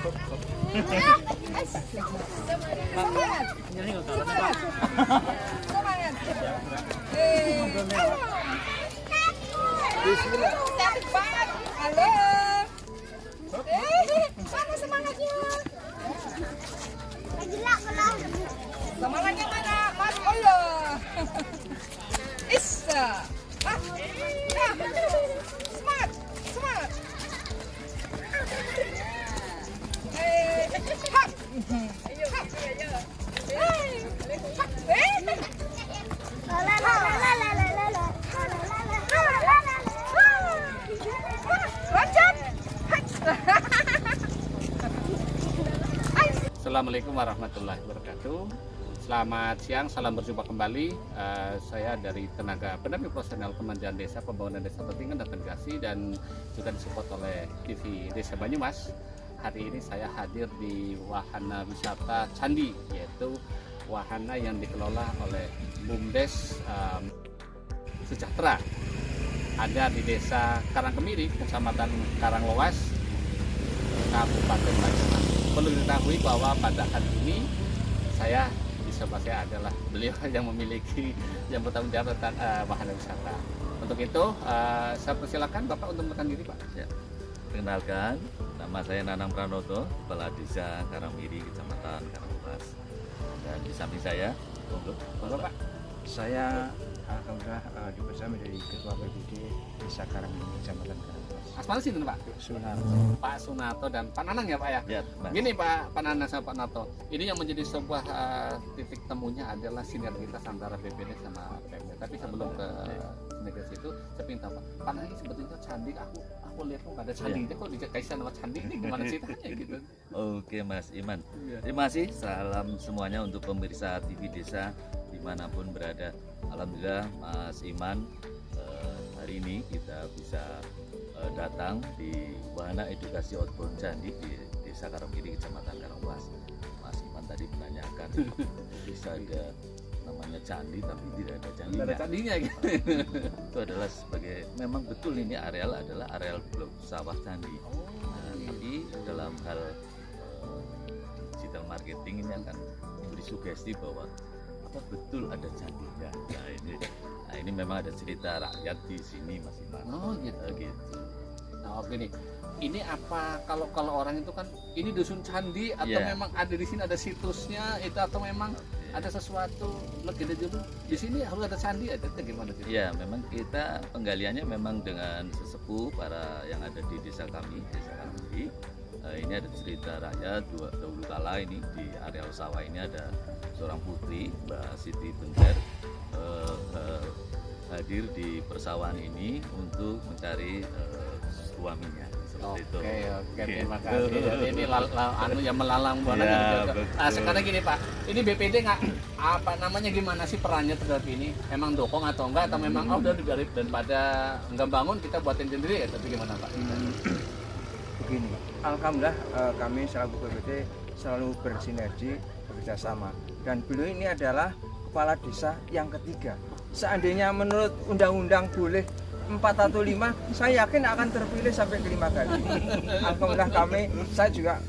Semangat. Semangat. Bismillah. Cantik banget. Halo. Mana semangatnya? Semangatnya mana? Mas Allah. Isa. Semangat. Semangat. Hap. Ayo, ayo. Assalamualaikum warahmatullahi wabarakatuh. Selamat siang, salam berjumpa kembali. Saya dari tenaga pendamping profesional Kementerian Desa, Pembangunan Desa Pentingkan dan Mitigasi, dan juga disupport oleh TV Desa Banyumas. Hari ini saya hadir di wahana wisata Candi, yaitu wahana yang dikelola oleh BUMDes Sejahtera. Ada di Desa Karangkemiri, Kecamatan Karanglowas, Kabupaten Banyumas. Perlu diketahui bahwa pada hari ini saya di sebelah saya adalah beliau yang memiliki, yang bertanggung jawab tentang wahana wisata. Untuk itu saya persilakan Bapak untuk memperkenalkan diri, Pak. Ya. Perkenalkan, nama saya Nanang Pranoto, Kepala Desa Karangkemiri, Kecamatan Karanglowas. Dan di samping saya, Bapak. Saya alhamdulillah dibersama dari Ketua PBD Desa Karangkemiri, Kecamatan Karanglowas. Asmana sih Pak? Sunarto. Pak Sunarto dan Pak Nanang ya Pak ya? ya, Mas. Gini Pak Nanang sama Pak Nato, ini yang menjadi sebuah titik temunya adalah sinergitas antara BPD sama PMD. Tapi sebelum ke sinergitas itu, saya ingin tahu Pak Nanang ini sebetulnya candi, aku lihat kok nggak ada candinya, kok dikaitkan sama candi ini gimana ceritanya gitu? Oke Mas Iman, Iya. terima kasih. Salam semuanya untuk pemirsa TV Desa dimanapun berada. Alhamdulillah Mas Iman, hari ini kita bisa datang di wahana edukasi outbound candi di Desa Karangkemiri, Kecamatan Karanglowas. Mas Iman tadi menanyakan bisa ada namanya candi tapi tidak ada candinya. Nggak ada candinya gitu. Itu adalah sebagai, memang betul ini areal adalah areal blok sawah candi. Tapi dalam hal digital marketing ini akan memberi sugesti bahwa apa betul ada candinya. Nah ini memang ada cerita rakyat di sini Mas Iman. Oh gitu. Gitu. Nah oke nih, ini apa kalau orang itu kan ini dusun candi atau Iya. memang ada di sini ada situsnya itu, atau memang ada sesuatu legenda dulu di sini harus ada candi, ada itu gimana sih? Ya memang kita penggaliannya memang dengan sesepuh para yang ada di desa kami, Desa Karangkemiri. Ini ada cerita rakyat dahulu kala ini di areal sawah ini ada seorang putri, Mbak Siti Benter, hadir di persawahan ini untuk mencari suaminya. Seperti itu. Oke, terima kasih. Jadi ini anu yang melalang buana Ya, gitu. Nah, betul. sekarang gini Pak, ini BPD nggak apa namanya, gimana sih perannya terhadap ini? Emang dukung atau enggak, atau memang udah daripada nggak bangun kita buatin sendiri ya, tapi gimana Pak? Begini, alhamdulillah kami selaku PBD selalu bersinergi, bekerja sama. Dan beliau ini adalah kepala desa yang ketiga. Seandainya menurut undang-undang boleh 4 atau 5, saya yakin akan terpilih sampai ke 5 kali. Alhamdulillah saya juga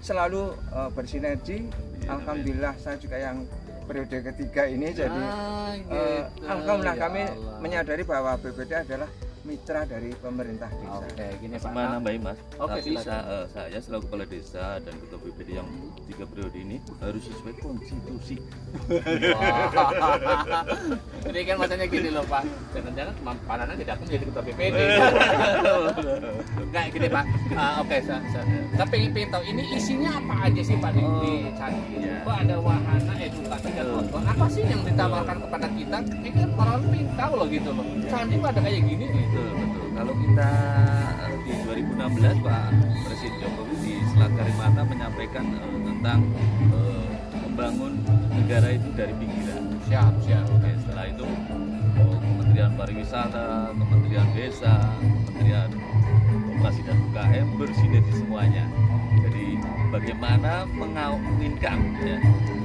selalu bersinergi. Alhamdulillah saya juga yang periode ketiga ini, jadi gitu. alhamdulillah Ya kami Allah. menyadari bahwa BPD adalah mitra dari pemerintah desa. Oke, gini Pak. Sama nambahin Mas, Oke, tapi silakan. saya selaku kepala desa dan ketua BPD yang 3 periode ini harus sesuai konstitusi. Jadi kan maksudnya gini loh Pak, jangan-jangan Pak Nanang tidak akan menjadi ketua BPD. Enggak gini Pak. Oke, tapi pengen tahu ini isinya apa aja sih Pak di candi? Iya. Pak ada wahana edukasi dan outbound. Apa sih yang ditawarkan kepada kita? Ini kan orang pengen tahu loh gitu loh. Candi Pak ada kayak gini gitu. Betul. Kalau kita di 2016 Pak Presiden Jokowi di Selat Karimata menyampaikan tentang membangun negara itu dari pinggiran. Siap. Oke, setelah itu Kementerian Pariwisata, Kementerian Desa, Kementerian Koperasi dan UKM bersinergi semuanya. Jadi bagaimana mengawinkan ya,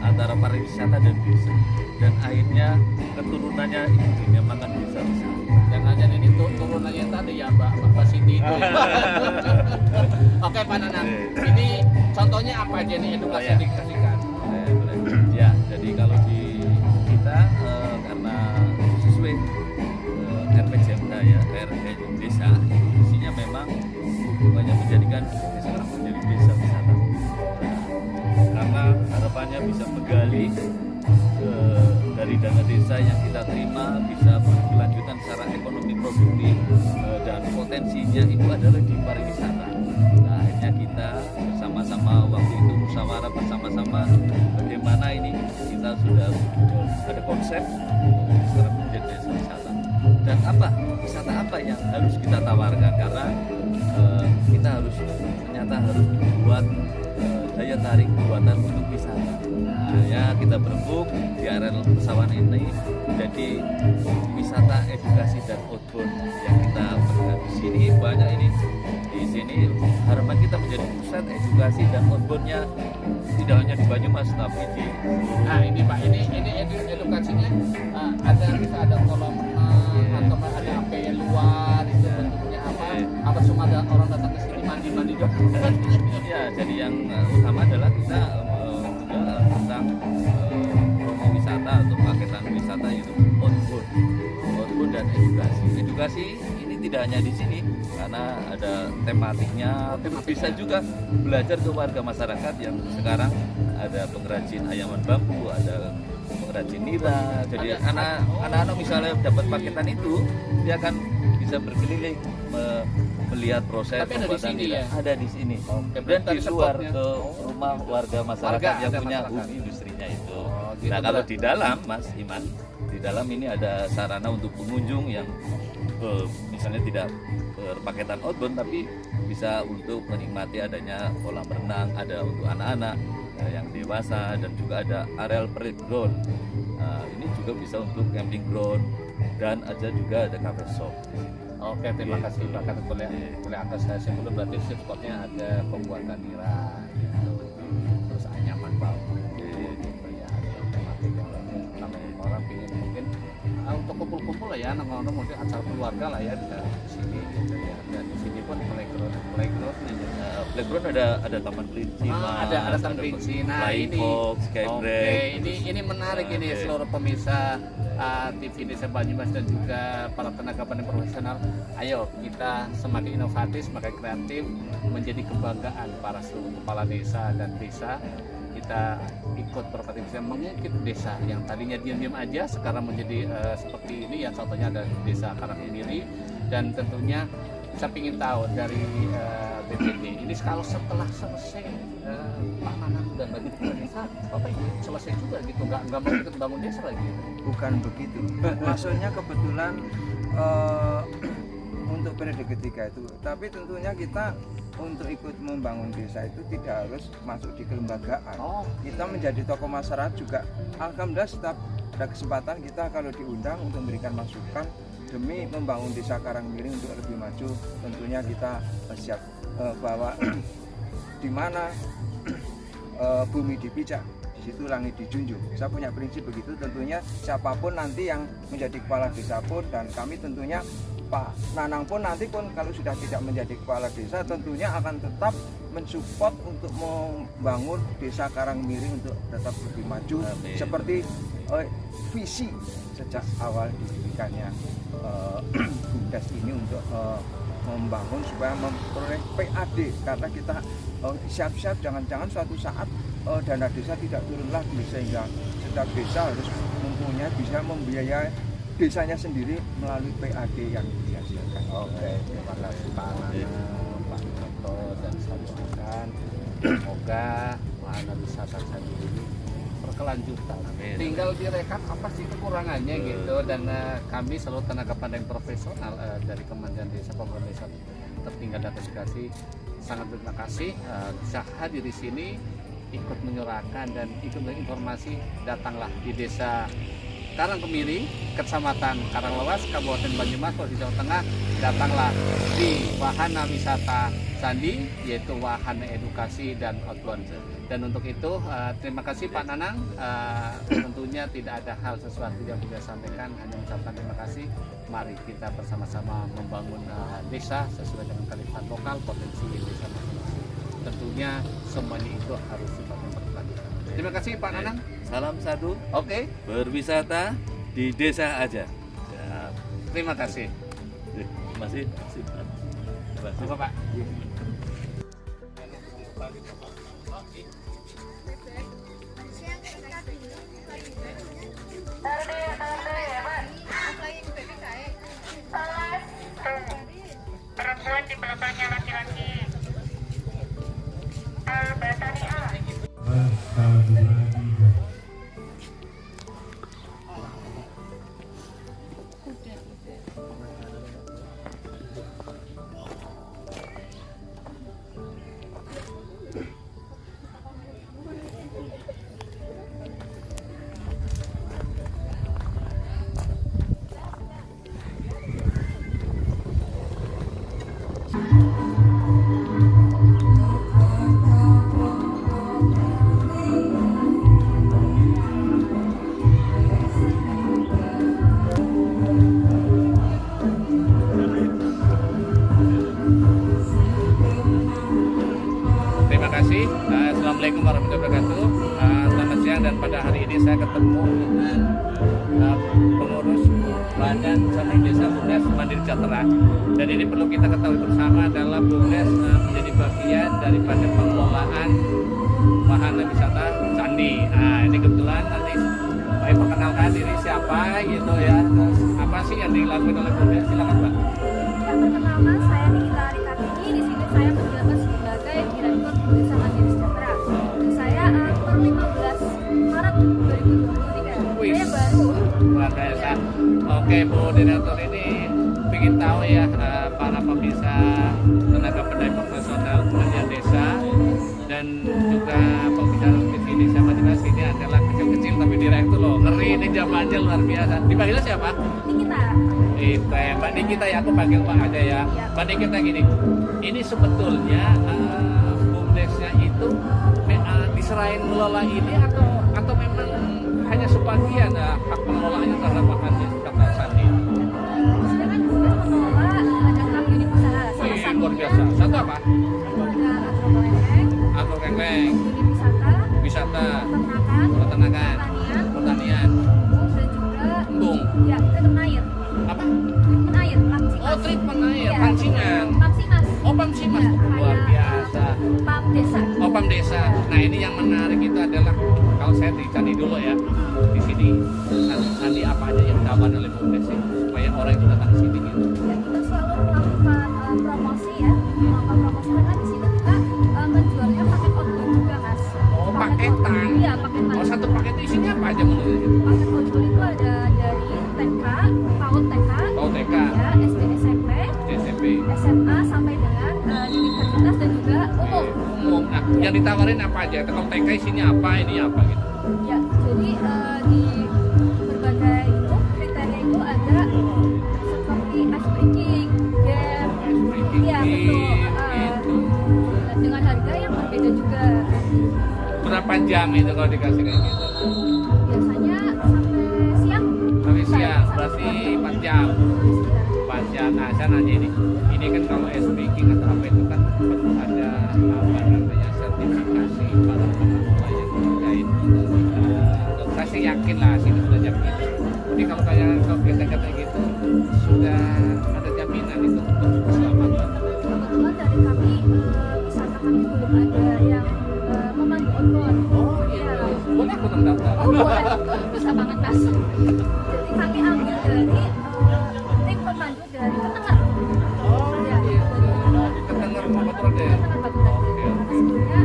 antara pariwisata dan desa, dan akhirnya keturunannya itu dinamakan desa wisata. Jangan-jangan ini turunannya tadi ya Mbak Siti itu. Oke Pak Nanang, ini apa aja nih edukasi Oh, ya. yang dikasihkan? Boleh. Ya, jadi kalau di kita karena sesuai RPJMK ya, RP desa, isinya memang hubungannya menjadikan desa menjadi desa wisata. Karena harapannya bisa menggali dari dana desa yang kita terima bisa berkelanjutan secara ekonomi produktif dan potensinya itu adalah di pariwisata. Nah, akhirnya kita bersama-sama waktu itu musyawarah bersama-sama bagaimana ini kita sudah ada konsep sekarang menjadi desa wisata. Dan apa wisata apa yang harus kita tawarkan karena kita harus ternyata harus membuat daya tarik buatan untuk wisata. Nah, ya kita berembuk di area Pesawan ini menjadi wisata edukasi dan outbound yang kita berikan di sini banyak ini. Di sini harapan kita menjadi pusat edukasi dan outboundnya tidak hanya di Banyumas tapi di Nah ini Pak, ini edukasinya ada bisa ada kolam renang atau ada APL luar itu bentuknya apa cuma ada orang datang ke sini mandi dong. ya jadi yang utama adalah kita juga tentang promo wisata atau paketan wisata yaitu outbound dan edukasi ini tidak hanya di sini karena ada tematiknya bisa juga belajar ke warga masyarakat yang sekarang ada pengrajin ayaman bambu, ada pengrajin nira. Jadi anak-anak misalnya dapat paketan itu dia akan bisa berkeliling melihat proses Tapi ada di pembuatan sini nira. ya? Ada di sini. Oke, Dan berarti di ada luar spotnya. ke rumah warga masyarakat Warga, yang ada punya masyarakat. home industrinya itu. gitu. Nah kalau di dalam Mas Iman, di dalam ini ada sarana untuk pengunjung yang misalnya tidak berpaketan outbound tapi bisa untuk menikmati adanya kolam renang, ada untuk anak-anak yang dewasa dan juga ada areal playground. Ini juga bisa untuk camping ground dan ada juga ada cafe shop. Oke, terima kasih Pak. Kata boleh angkat saya sebelum berarti spotnya ada pembuatan nira, gitu. Terus anyaman bambu, gitu ya. Ada tematik yang lain. Namanya orang pingin mungkin untuk kumpul-kumpul lah ya, nongkrong mungkin acara keluarga lah ya di sini, gitu ya. Dan di sini pun Playground ada taman kelinci, ada taman kelinci. Nah ini, fox, skybrake. ini menarik ini seluruh pemirsa TV Desa Banyumas dan juga para tenaga pendidik profesional. Ayo kita semakin inovatif, semakin kreatif, menjadi kebanggaan para seluruh kepala desa dan desa. Kita ikut berpartisipasi mengukir desa yang tadinya diam-diam aja sekarang menjadi seperti ini ya, contohnya ada desa Karangkemiri. Dan tentunya saya ingin tahu dari BPD ini kalau setelah selesai Pak Nanang dan bagi desa Bapak ini selesai juga gitu, nggak mau ikut bangun desa lagi. Bukan begitu. Maksudnya kebetulan untuk periode ketiga itu, tapi tentunya kita untuk ikut membangun desa itu tidak harus masuk di kelembagaan. Kita menjadi tokoh masyarakat juga. Alhamdulillah setiap ada kesempatan kita kalau diundang untuk memberikan masukan demi membangun desa Karangmiring untuk lebih maju. Tentunya kita siap bahwa di mana bumi dipijak, di situ langit dijunjung. Saya punya prinsip begitu. Tentunya siapapun nanti yang menjadi kepala desa pun, dan kami tentunya Pak Nanang pun nanti pun kalau sudah tidak menjadi kepala desa tentunya akan tetap mensupport untuk membangun desa Karangmiring untuk tetap lebih maju. Amin. Seperti visi sejak awal didirikannya BUMDes ini untuk membangun supaya memperoleh PAD, karena kita siap-siap jangan-jangan suatu saat dana desa tidak turun lagi, sehingga setiap desa harus mempunyai bisa membiayai desanya sendiri melalui PAD yang dihasilkan. Oke, terima kasih Pak Nanang, Pak Toto, dan saya doakan semoga wahana wisata sendiri berkelanjutan. Amin. Tinggal direkap apa sih kekurangannya gitu, dan kami selalu tenaga pandai profesional dari Kementerian Desa Pembangunan Desa Tertinggal dan Transmigrasi sangat berterima kasih bisa hadir di sini, ikut menyurahkan dan ikut berinformasi. Datanglah di Desa Karangkemiri, Kecamatan Karanglewas, Kabupaten Banyumas, Provinsi Jawa Tengah. Datanglah di wahana wisata Candi, yaitu wahana edukasi dan outbound. Dan untuk itu terima kasih Pak Nanang. Tentunya tidak ada hal sesuatu yang bisa sampaikan, hanya mengucapkan terima kasih. Mari kita bersama-sama membangun desa sesuai dengan kearifan lokal, potensi desa masing-masing. tentunya semuanya itu harus sifatnya berkelanjutan. Terima kasih Pak Nanang. Salam satu, Oke, berwisata di desa aja. terima kasih. Masih. Terima Pak. Perempuan di belakangnya laki-laki. Al-Batani A. Terima kasih. Assalamualaikum warahmatullahi wabarakatuh. Selamat siang, dan pada hari ini saya ketemu dengan pengurus Badan Usaha Desa BUMDes Mandiri Sejahtera. Dan ini perlu kita ketahui bersama adalah BUMDes menjadi bagian daripada pengelolaan wahana wisata candi. Nah, ini kebetulan nanti saya perkenalkan diri siapa gitu ya. Terus apa sih yang dilakukan oleh BUMDes? Silakan Pak. Ya, perkenalkan saya Nikita Arikartini. Di sini saya menjabat sebagai Direktur Desa Mandiri Sejahtera. Saya per 15 Maret 2023. Wih. Saya baru. Luar biasa. Oke Bu Direktur, ini ingin tahu ya para pemirsa tenaga pendidik profesional pendidikan desa dan juga pemirsa TV Desa Madinah ini adalah kecil-kecil tapi direktur loh. Ngeri, ini zamannya luar biasa. Dipanggilnya siapa? Nikita. Itu ya Mbak Nikita ya, aku panggil Mbak aja ya. Mbak Nikita gini, ini sebetulnya BUMDesnya itu diserahin ngelola ini atau memang hanya sebagian hak pengelolaannya terhadap bahannya kata Sandi? Di sini kan BUMDes mengelola ada 6 unit usaha. Salah Wih, satunya luar biasa. Satu apa? ada agrokeleng, Agro Keleng, unit wisata, wisata, peternakan, peternakan, pertanian, pertanian, dan juga embung, ya treatment air. apa? Treatment air, Pamsimas. Oh, treatment air, Iya, pancingan. Pamsimas. Oh, Pamsimas, Ya, luar kayak, biasa. Pam desa. Oh, Pam Desa. Nah, ini yang menarik itu adalah kalau saya di Candi dulu ya. Di sini candi apa aja yang ditawarkan oleh BUMDes sih supaya orang itu datang ke sini gitu. Ya, kita selalu melakukan promosi ya. Melakukan promosi karena di sini kita menjualnya paket outdoor juga, Mas. Oh, paketan. Iya, paketan. Oh, satu paket itu isinya apa aja menurut itu? Paket outdoor itu ada dari TK, PAUD TK, Oh, TK, ya, SD SMP, SMP, SMA sampai dengan universitas dan juga umum. umum. Nah, yang ditawarin apa aja? Kalau TK isinya apa, ini apa gitu? Ya, jadi di berbagai itu kriteria itu ada seperti ice breaking, game, Ice breaking iya betul. game, gitu. Dan dengan harga yang berbeda juga. Berapa jam itu kalau dikasih kayak gitu? Biasanya sampai siang. Sampai siang, berarti 4 jam. Sekitar. 4 jam. Nah, saya nanya ini kan kalau ice breaking atau apa itu kan perlu ada apa namanya sertifikasi para pengelola yang terkait. Saya sih yakin lah sini sudah jam itu. Jadi kalau kita gitu sudah ada jaminan itu untuk keselamatan. Kebetulan dari kami wisata kami belum ada yang memandu outbound. Oh iya, boleh aku daftar? Oh boleh, bisa banget Mas. Jadi kami ambil dari tim pemandu dari Ketenger. Oh Ya, iya, dari ketenger motor deh. Ketenger Batu Gede. Oke, Karena oke. sebenarnya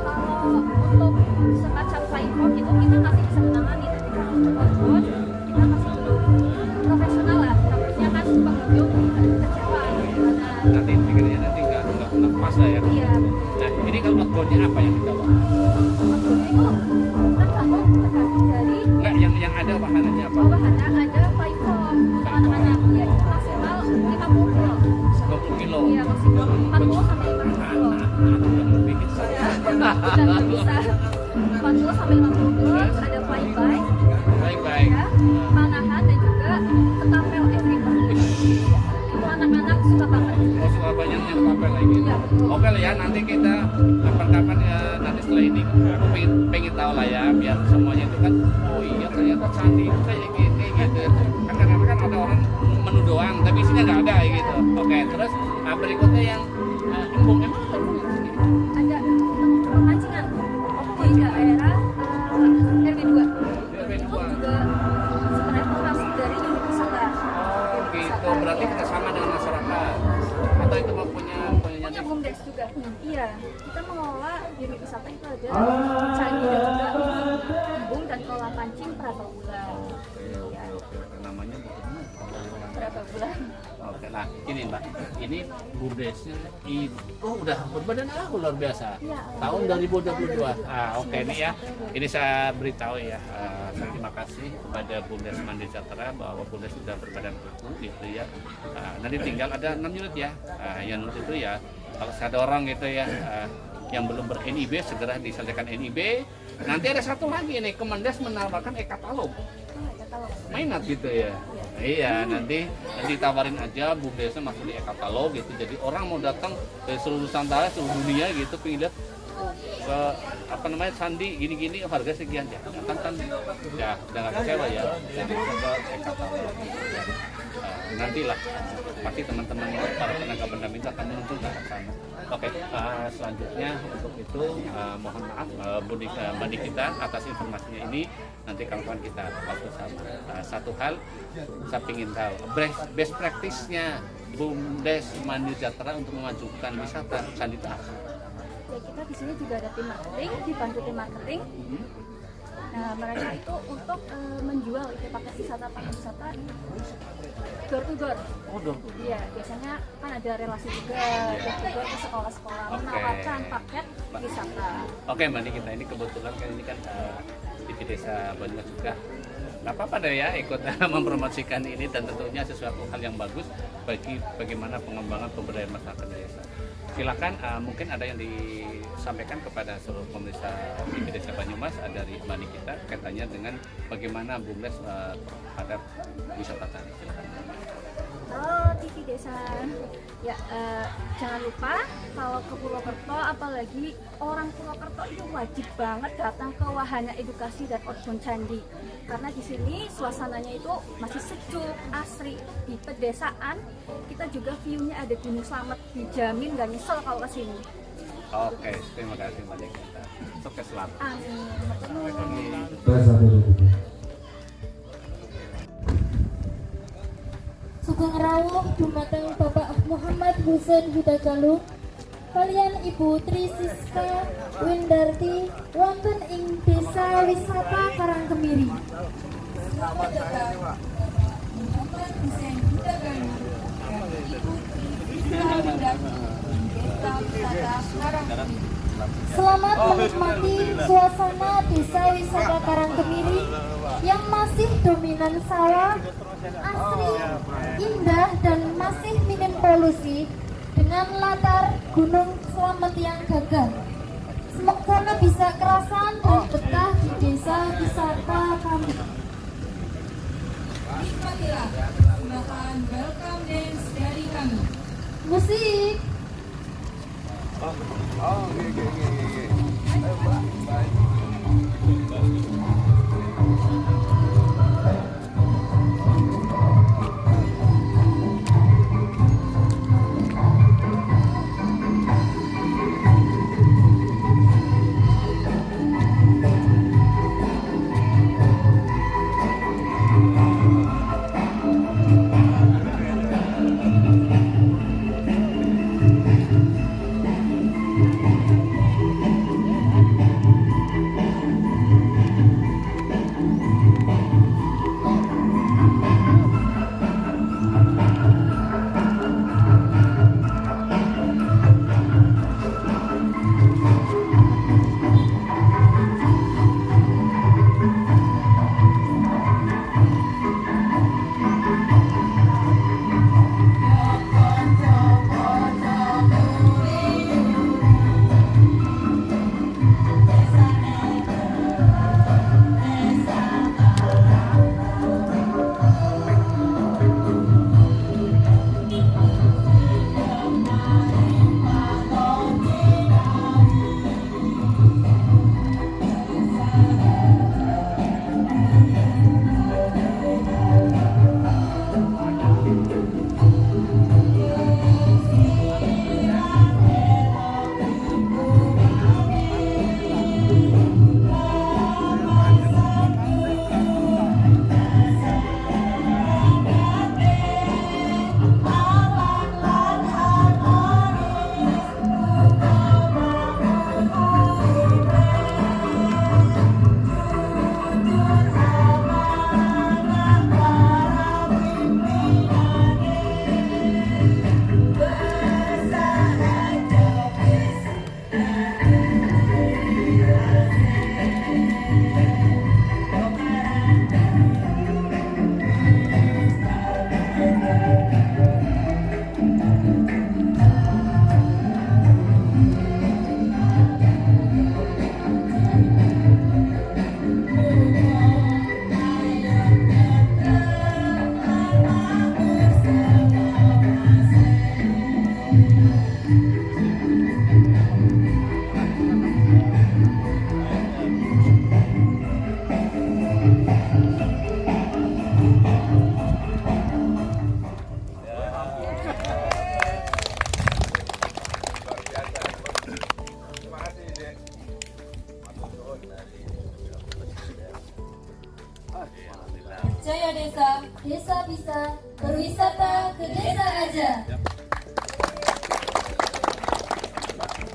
kalau untuk semacam flying fox itu kita masih bisa menangani. Tapi kalau untuk outbound kita masih belum profesional lah. Takutnya kan pengunjung kecewa. Gimana? Nanti pikirnya nanti nggak pas lah ya. Iya. Nah, ini kalau outboundnya apa yang ditawarkan? Outbound itu kan kamu tergantung dari Enggak, yang ada wahananya apa? wahana ada flying fox untuk anak-anak. Ya itu maksimal 50 kilo. 20 kilo. Iya maksimal 40 sampai 50 kilo. Udah bikin saya. Udah bisa 40 sampai 50 kilo. Terus ada flyby, Baik-baik. ya, panahan dan juga ketapel everywhere. Itu anak-anak suka banget. Oh, Surabaya yang kapel lagi. Iya betul. Oke lah ya, nanti kita kapan-kapan nanti setelah ini aku pengen tahu lah ya, biar semuanya itu kan, oh iya ternyata candi itu kayak gini gitu. Kan kadang-kadang kan ada orang menu doang, tapi isinya nggak ada gitu. Oke, terus berikutnya yang embung emang ada embung di sini? Ada pemancingan di daerah RW2. RW2. Itu juga sebenarnya termasuk dari unit wisata. Oh gitu, berarti kita sama dengan masyarakat atau itu mau punya Punya BUMDes juga. Iya, kita mengelola unit wisata itu ada candi dan juga embung dan kolam pancing Prata Bulan. Oke, namanya Prata Bulan. oke, nah ini Mbak, ini BUMDesnya itu udah berbadan aku luar biasa. Iya, Tahun 2022. Oke ini ya, ini saya beritahu ya. Saya terima kasih kepada BUMDes Mandi Sejahtera bahwa BUMDes sudah berbadan aku gitu ya. Nanti tinggal ada 6 unit ya. Yang unit itu ya, kalau ada orang gitu ya yang belum ber-NIB segera diselesaikan NIB. Nanti ada satu lagi nih, Kemendes menawarkan e-katalog. Mainat gitu ya. Iya, nanti tawarin aja BUMDesnya masuk di e-katalog gitu. Jadi orang mau datang dari seluruh Nusantara, seluruh dunia gitu pengen lihat ke apa namanya candi gini-gini harga sekian ya. Kan ya udah nggak kecewa ya. Jadi coba e-katalog. Nantilah pasti teman-teman para tenaga pendamping akan menuntut ke sana. Oke, selanjutnya untuk itu mohon maaf Mbak Nikita atas informasinya ini. Nanti kawan-kawan kita bahas bersama. Satu hal saya ingin tahu best practice-nya BUMDes Mandi Sejahtera untuk memajukan wisata candi itu apa? Ya, kita di sini juga ada tim marketing, dibantu tim marketing. Nah, mereka itu untuk menjual paket wisata door to door. Oh, door. Iya, biasanya kan ada relasi juga door to door ke sekolah-sekolah menawarkan paket wisata. Oke, Mbak Nikita, ini kebetulan kan ini kan TV Desa Banyumas juga. Nggak apa-apa deh ya ikut mempromosikan ini dan tentunya sesuatu hal yang bagus bagi bagaimana pengembangan pemberdayaan masyarakat desa. Silakan mungkin ada yang disampaikan kepada seluruh pemirsa TV Desa Banyumas dari Mbak Nikita kaitannya dengan bagaimana BUMDes terhadap wisata tadi. Silakan. Kalau TV Desa, ya jangan lupa kalau ke Purwokerto, apalagi orang Purwokerto itu wajib banget datang ke Wahana Edukasi dan Outbound Candi, karena di sini suasananya itu masih sejuk, asri, di pedesaan. Kita juga view-nya ada Gunung Slamet, dijamin gak nyesel kalau kesini. Oke, terima kasih Mbak Nikita. Sukses selalu. Amin. Sugeng rawuh dumateng Bapak Muhammad Husain Hidayatullah kaliyan Ibu Tri Siska Windarti wonten ing Desa Wisata Karangkemiri. Selamat datang Muhammad Husain Hidayatullah dan Ibu Triska Windarti Desa Wisata Karangkemiri. Selamat menikmati suasana Desa Wisata Karangkemiri yang masih dominan sawah, asri, indah dan masih minim polusi dengan latar Gunung Slamet yang gagah. Semoga bisa kerasan dan betah di desa wisata kami. Nikmatilah persembahan welcome dance dari kami. Musik. wisata ke desa aja.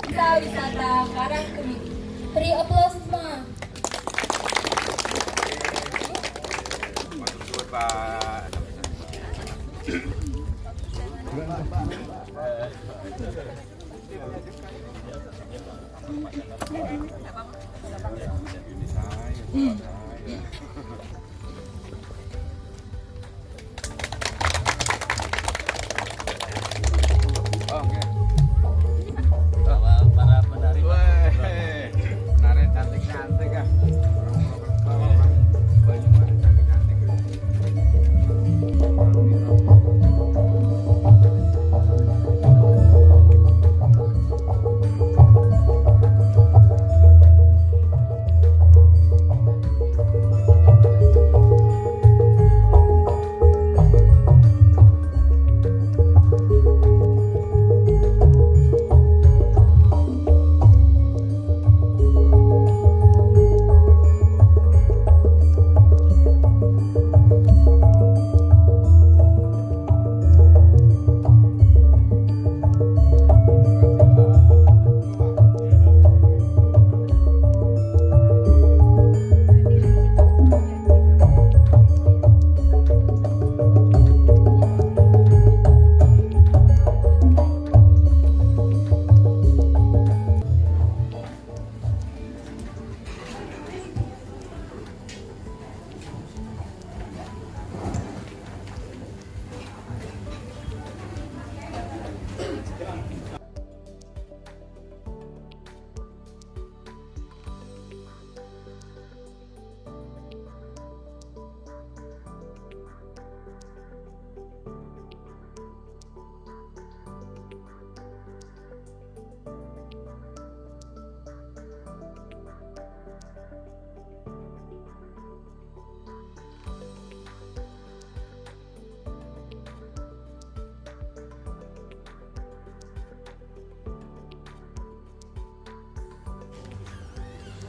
Desa wisata Karangkemiri. Beri aplaus semua. Para penari. Penari cantik-cantik ya.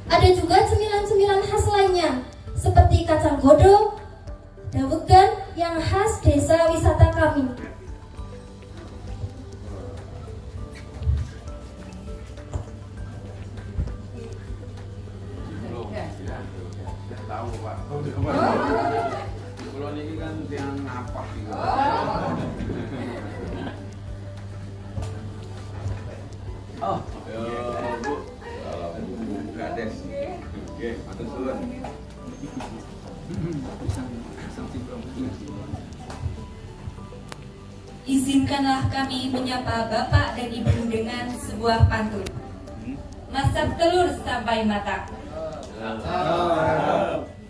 Ada juga cemilan-cemilan khas lainnya, seperti kacang godong, dawegan yang khas desa wisata kami. Tahu Pak. Kalau ini kan yang apa gitu. Oh, Bu. Gades. Oke, matur suwun. Izinkanlah kami menyapa Bapak dan Ibu dengan sebuah pantun. Masak telur sampai matang.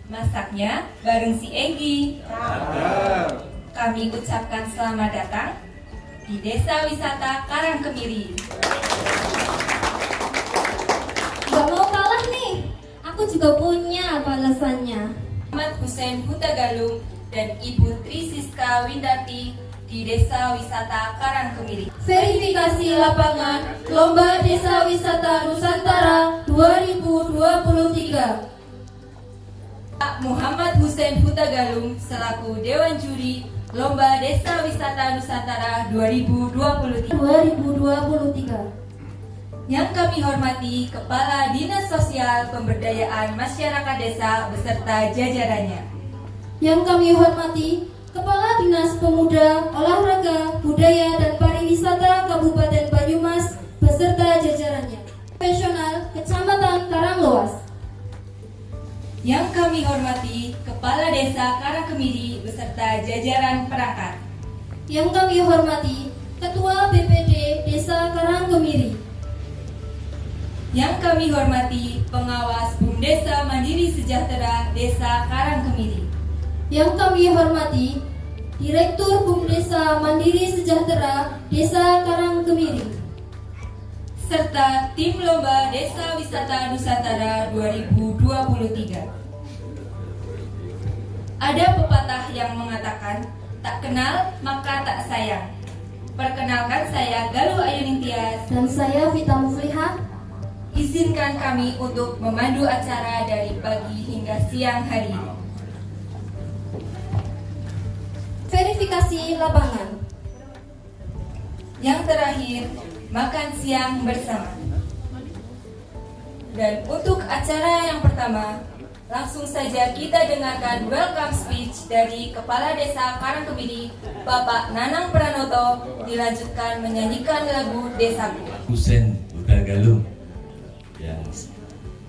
Masaknya bareng si Egi. Kami ucapkan selamat datang di Desa Wisata Karangkemiri. Gak mau kalah nih, aku juga punya balasannya. Muhammad Hussein Hutagalung dan Ibu Tri Siska Windati di Desa Wisata Karangkemiri. Verifikasi lapangan Lomba Desa Wisata Nusantara 2023. Pak Muhammad Hussein Hutagalung selaku Dewan Juri Lomba Desa Wisata Nusantara 2023. Yang kami hormati Kepala Dinas Sosial Pemberdayaan Masyarakat Desa beserta jajarannya. Yang kami hormati Kepala Dinas Pemuda, Olahraga, Budaya dan Pariwisata Kabupaten Banyumas beserta jajarannya. Profesional Kecamatan Karangloas. Yang kami hormati Kepala Desa Karangkemiri beserta jajaran perangkat. Yang kami hormati Ketua BPD Desa Karangkemiri. Yang kami hormati Pengawas Bumdesa Mandiri Sejahtera Desa Karangkemiri. Yang kami hormati Direktur Bumdesa Mandiri Sejahtera Desa Karangkemiri. Serta tim Lomba Desa Wisata Nusantara 2023. Ada pepatah yang mengatakan, tak kenal maka tak sayang. Perkenalkan, saya Galuh Ayuning Tias. Dan saya Vita Muflihah. Izinkan kami untuk memandu acara dari pagi hingga siang hari ini. verifikasi lapangan. Yang terakhir, makan siang bersama. Dan untuk acara yang pertama, langsung saja kita dengarkan welcome speech dari Kepala Desa Karangkemiri, Bapak Nanang Pranoto, dilanjutkan menyanyikan lagu Desaku. Husen Udagalung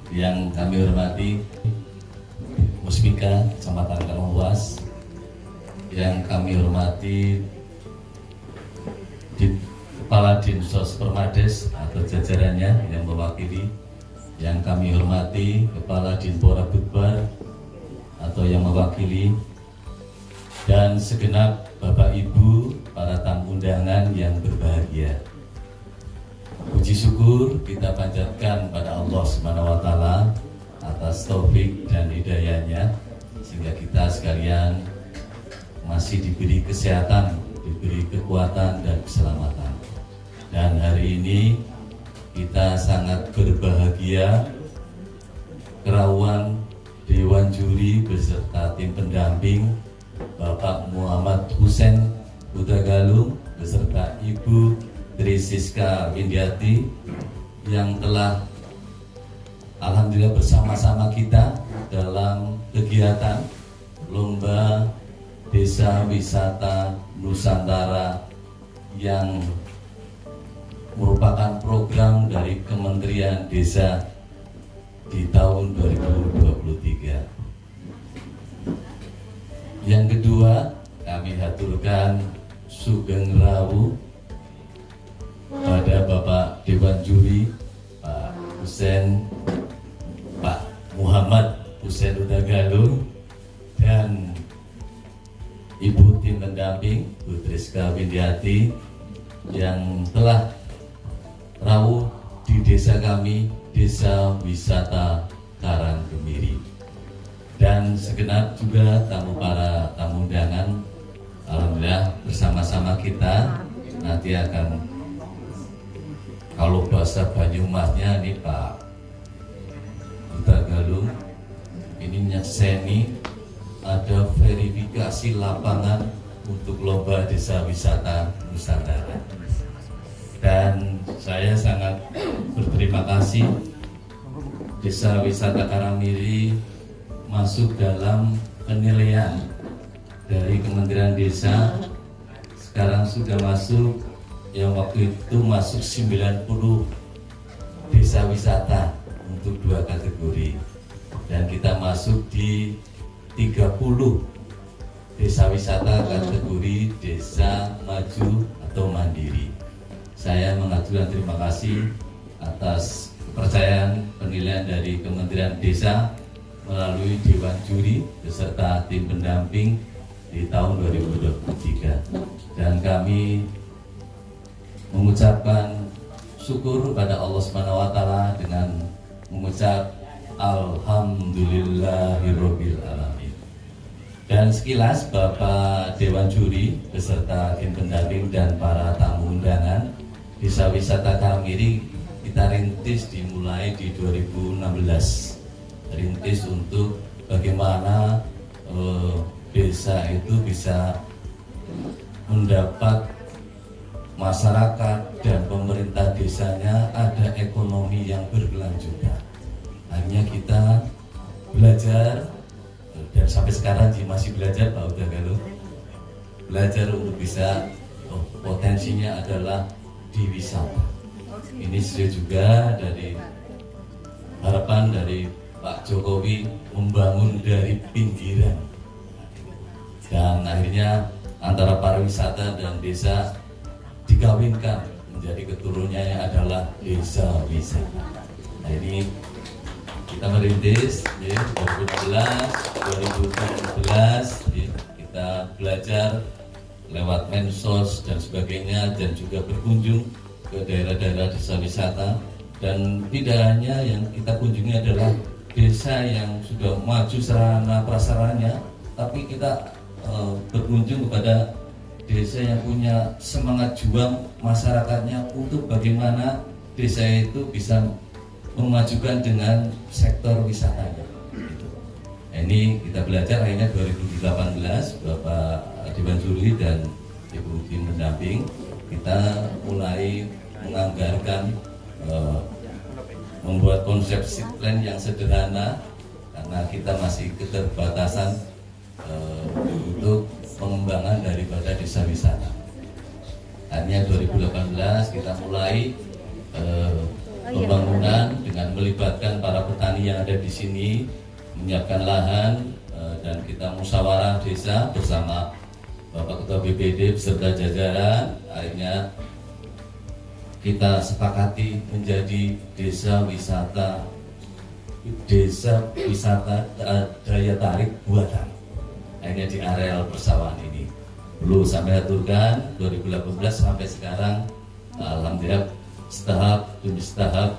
yang kami hormati Muspika Kecamatan Karangwas, yang kami hormati Kepala Dinsos Permades atau jajarannya yang mewakili, yang kami hormati Kepala Dinpora Budbar atau yang mewakili, dan segenap Bapak Ibu para tamu undangan yang berbahagia. Puji syukur kita panjatkan pada Allah Subhanahu wa Ta'ala atas taufik dan hidayahnya, sehingga kita sekalian masih diberi kesehatan, diberi kekuatan dan keselamatan. Dan hari ini kita sangat berbahagia, Kerawuan Dewan Juri beserta tim pendamping Bapak Muhammad Husen Udagalung beserta Ibu Tri Siska Windiati yang telah alhamdulillah bersama-sama kita dalam kegiatan Lomba Desa Wisata Nusantara yang merupakan program dari Kementerian Desa di tahun 2023. Yang kedua, kami haturkan sugeng rawuh pada Bapak Dewan Juri Pak Husen, Pak Muhammad Husen Udagalung, dan Ibu tim pendamping Bu Triska Windiati yang telah rawuh di desa kami, Desa Wisata Karangkemiri. Dan segenap juga para tamu undangan, alhamdulillah bersama-sama kita nanti akan, kalau bahasa Banyumasnya ini Pak Udagalung ini nyekseni ada verifikasi lapangan untuk lomba Desa Wisata Nusantara. Dan saya sangat berterima kasih Desa Wisata Karangkemiri masuk dalam penilaian dari Kementerian Desa. Sekarang sudah masuk, yang waktu itu masuk 90 desa wisata untuk 2 kategori, dan kita masuk di 30 desa wisata kategori desa maju atau mandiri. Saya mengaturkan terima kasih atas kepercayaan penilaian dari Kementerian Desa melalui Dewan Juri beserta tim pendamping di tahun 2023, dan kami mengucapkan syukur kepada Allah Subhanahu wa Ta'ala dengan mengucap Alhamdulillahirabbil alamin. Dan sekilas Bapak Dewan Juri beserta tim pendamping dan para tamu undangan, Desa Wisata Karangkemiri kita rintis dimulai di 2016. Rintis untuk bagaimana desa itu bisa mendapat masyarakat dan pemerintah desanya ada ekonomi yang berkelanjutan. Akhirnya kita belajar, dan sampai sekarang masih belajar Pak Udagalung, belajar untuk bisa potensinya adalah di wisata. Ini juga dari harapan dari Pak Jokowi membangun dari pinggiran, dan akhirnya antara pariwisata dan desa dikawinkan menjadi keturunannya adalah desa wisata. Nah, ini kita merintis ya, 2016, 2017 ya, kita belajar lewat mensos dan sebagainya, dan juga berkunjung ke daerah-daerah desa wisata. Dan tidak hanya yang kita kunjungi adalah desa yang sudah maju sarana prasaranya, tapi kita berkunjung kepada desa yang punya semangat juang masyarakatnya untuk bagaimana desa itu bisa memajukan dengan sektor wisatanya. Ini kita belajar akhirnya 2018 Bapak Dewan Juri dan Ibu tim pendamping, kita mulai menganggarkan membuat konsep seed plan yang sederhana karena kita masih keterbatasan untuk pengembangan daripada desa wisata. Hanya 2018 kita mulai pembangunan dengan melibatkan para petani yang ada di sini, menyiapkan lahan, dan kita musyawarah desa bersama Bapak Ketua BPD beserta jajaran. Akhirnya kita sepakati menjadi desa wisata daya tarik buatan. Akhirnya di areal persawahan ini perlu sampai aturkan 2018 sampai sekarang, alhamdulillah setahap demi setahap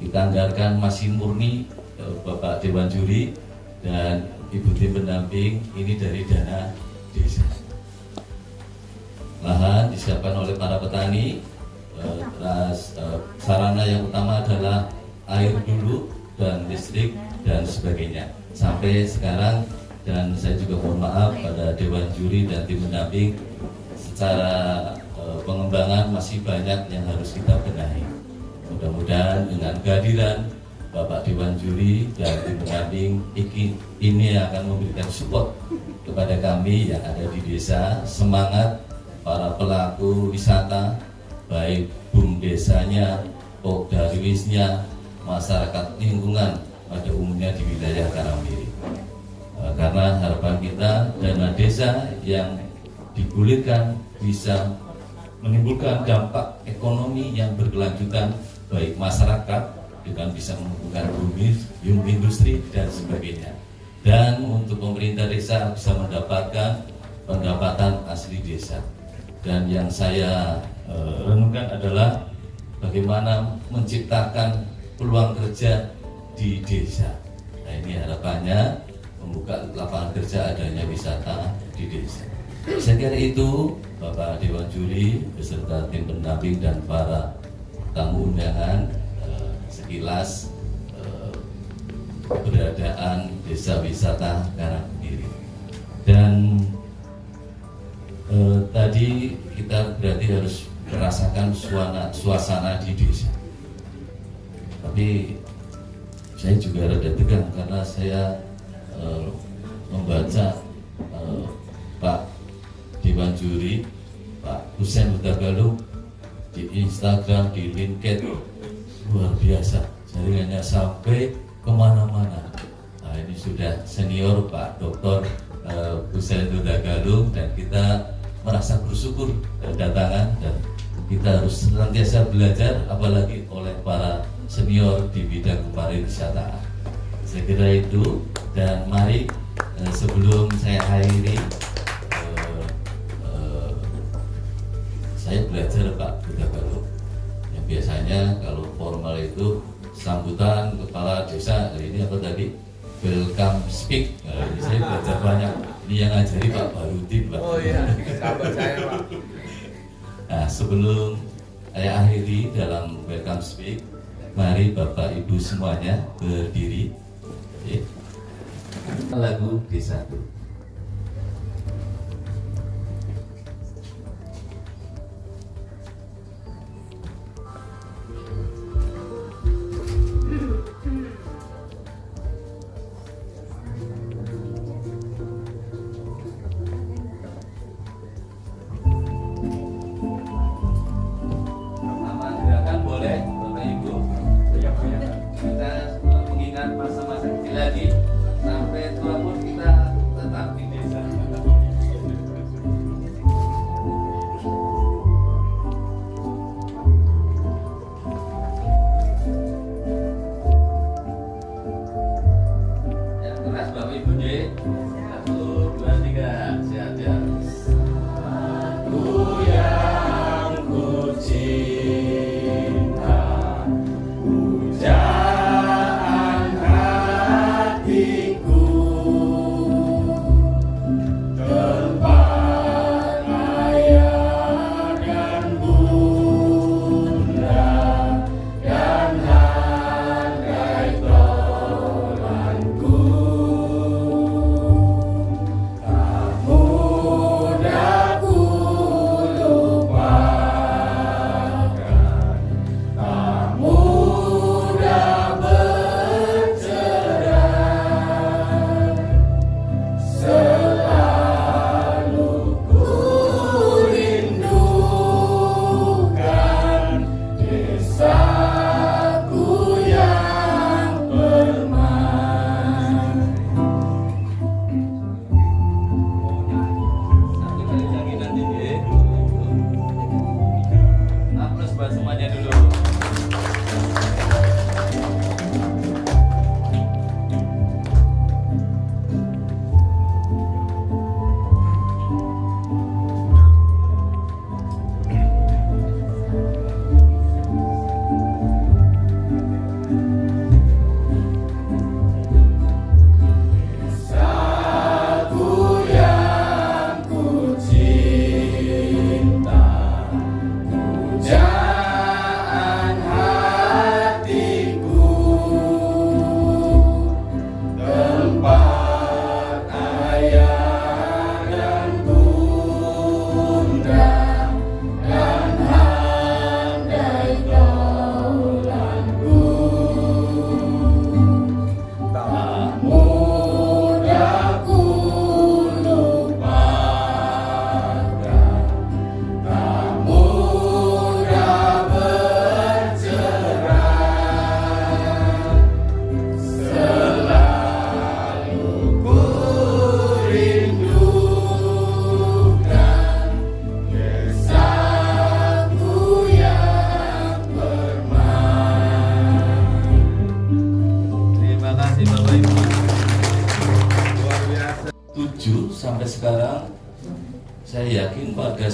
kita anggarkan masih murni Bapak Dewan Juri dan Ibu tim pendamping ini dari dana desa. Lahan disiapkan oleh para petani, sarana yang utama adalah air dulu dan listrik dan sebagainya sampai sekarang. Dan saya juga mohon maaf pada Dewan Juri dan tim pendamping, secara pengembangan masih banyak yang harus kita benahi. Mudah-mudahan dengan kehadiran Bapak Dewan Juri dan tim pendamping ini akan memberikan support kepada kami yang ada di desa, semangat para pelaku wisata, baik BUM desanya, Pokdarwisnya, masyarakat lingkungan pada umumnya di wilayah Karangmiri. Karena harapan kita dana desa yang digulirkan bisa menimbulkan dampak ekonomi yang berkelanjutan baik masyarakat dengan bisa mengumpulkan industri dan sebagainya. Dan untuk pemerintah desa bisa mendapatkan pendapatan asli desa. Dan yang saya renungkan adalah bagaimana menciptakan peluang kerja di desa. Nah, ini harapannya membuka lapangan kerja adanya wisata di desa. Saya kira itu Bapak Dewan Juri beserta tim pendamping dan para tamu undangan sekilas keberadaan desa wisata Karangmiri. Dan tadi kita berarti harus merasakan suasana di desa. Tapi saya juga rada tegang karena saya membaca Pak Dewan Juri, Pak Husein Huda Galung di Instagram, di LinkedIn, luar biasa, jaringannya sampai kemana-mana. Nah, ini sudah senior Pak Dr. Husein Huda Galung dan kita merasa bersyukur kedatangan dan kita harus senantiasa belajar apalagi oleh para senior di bidang pariwisata. Saya kira itu, dan mari sebelum saya akhiri, saya belajar Pak Huda Galung yang biasanya kalau formal itu sambutan kepala desa, ini apa tadi, welcome speak. Ini saya belajar banyak, ini yang ngajari Pak Barudin Pak. Oh iya, sahabat saya Pak. Nah, sebelum saya akhiri dalam welcome speak, mari Bapak Ibu semuanya berdiri. Lagu desa. Kita mengingat masa-masa kecil lagi, sampai tua pun kita tetap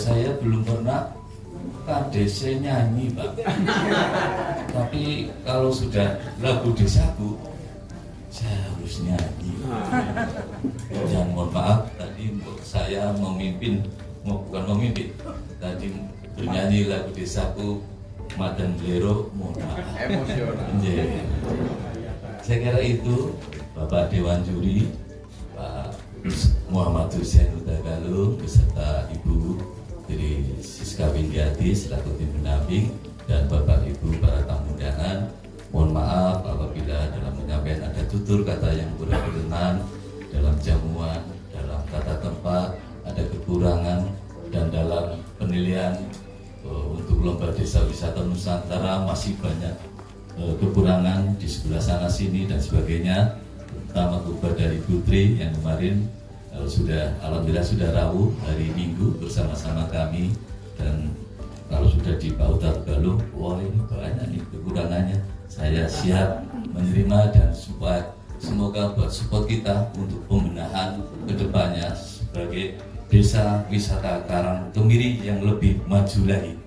saya belum pernah KDC nyanyi, Pak. Tapi kalau sudah lagu desaku, saya harus nyanyi. Dan mohon maaf, tadi saya bukan memimpin, tadi bernyanyi lagu desaku Madan Blero, mohon maaf. Emosional. Saya kira itu Bapak Dewan Juri, Pak Muhammad Hussein Utagalu beserta Ibu dari Siska Windiati selaku tim pendamping dan Bapak Ibu para tamu undangan. Mohon maaf apabila dalam menyampaikan ada tutur kata yang kurang berkenan, dalam jamuan, dalam tata tempat ada kekurangan, dan dalam penilaian untuk lomba desa wisata Nusantara masih banyak kekurangan di sebelah sana sini dan sebagainya, terutama kepada Ibu Tri yang kemarin alhamdulillah sudah rawuh hari Minggu bersama-sama kami, dan kalau sudah di Pautar Galung, wah ini banyak nih kekurangannya. Saya siap menerima dan semoga buat support kita untuk pembenahan kedepannya sebagai desa wisata Karang Kemiri yang lebih maju lagi.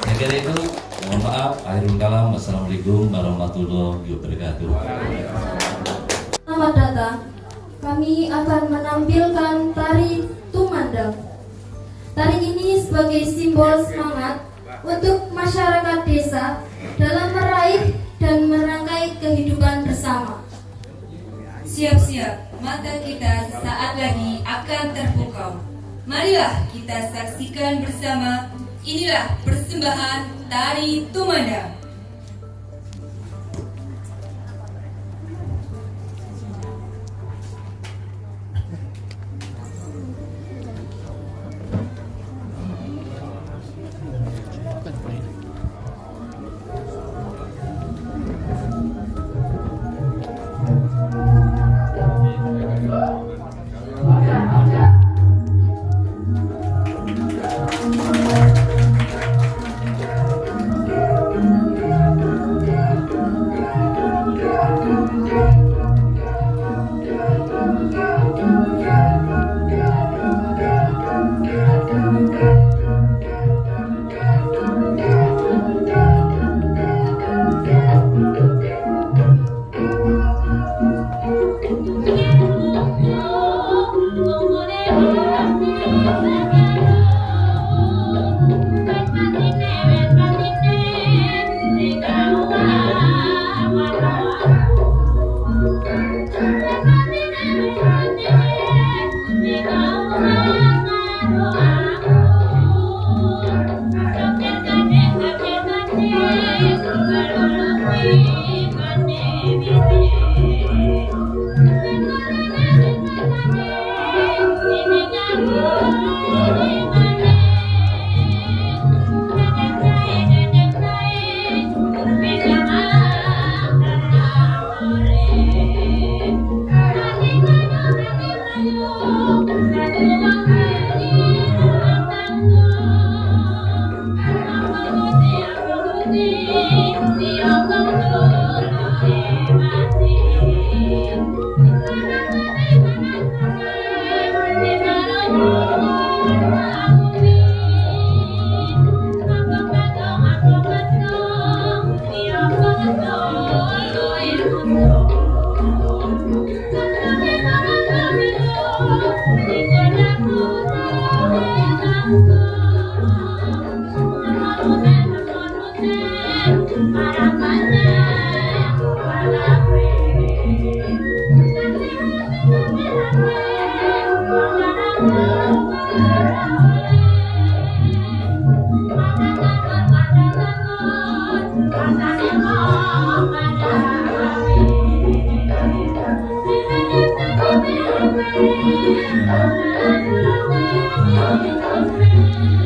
Saya kira itu, mohon maaf, akhirul kalam. Wassalamualaikum warahmatullahi wabarakatuh. Selamat datang. Kami akan menampilkan tari Tumandang. Tari ini sebagai simbol semangat untuk masyarakat desa dalam meraih dan merangkai kehidupan bersama. Siap-siap, mata kita sesaat lagi akan terpukau. Marilah kita saksikan bersama. Inilah persembahan tari Tumandang. Thank you.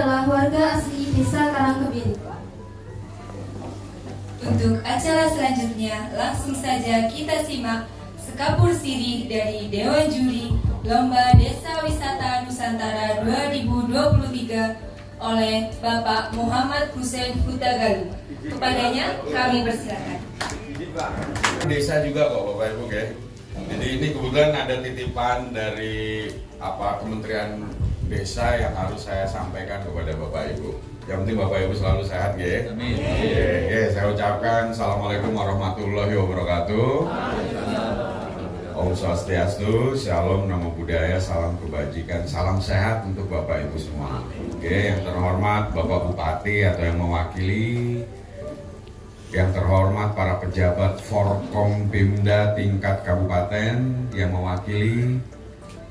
adalah warga asli Desa Karangkebiri. Untuk acara selanjutnya, langsung saja kita simak sekapur sirih dari Dewan Juri Lomba Desa Wisata Nusantara 2023 oleh Bapak Muhammad Hussein Hutagalu. Kepadanya kami persilakan. Desa juga kok Bapak Ibu ya. Jadi ini kebetulan ada titipan dari Kementerian Desa yang harus saya sampaikan kepada Bapak Ibu. Yang penting Bapak Ibu selalu sehat ya. Amin. Saya ucapkan Assalamualaikum warahmatullahi wabarakatuh. Om Swastiastu, Shalom, Namo Buddhaya, salam kebajikan, salam sehat untuk Bapak Ibu semua. Oke, yang terhormat Bapak Bupati atau yang mewakili, yang terhormat para pejabat Forkompimda tingkat kabupaten yang mewakili,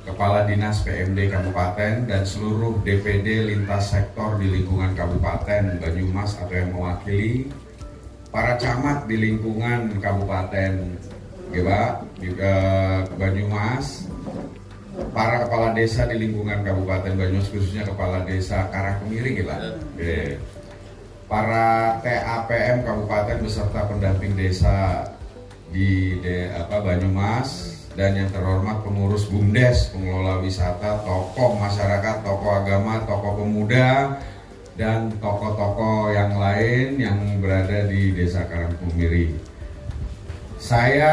Kepala Dinas PMD Kabupaten dan seluruh DPD lintas sektor di lingkungan Kabupaten Banyumas atau yang mewakili, para camat di lingkungan Kabupaten Banyumas, para kepala desa di lingkungan Kabupaten Banyumas khususnya Kepala Desa Karangkebiri para TAPM Kabupaten beserta pendamping desa di Banyumas, dan yang terhormat pengurus BUMDes, pengelola wisata, tokoh masyarakat, tokoh agama, tokoh pemuda, dan tokoh-tokoh yang lain yang berada di Desa Karangkebiri. Saya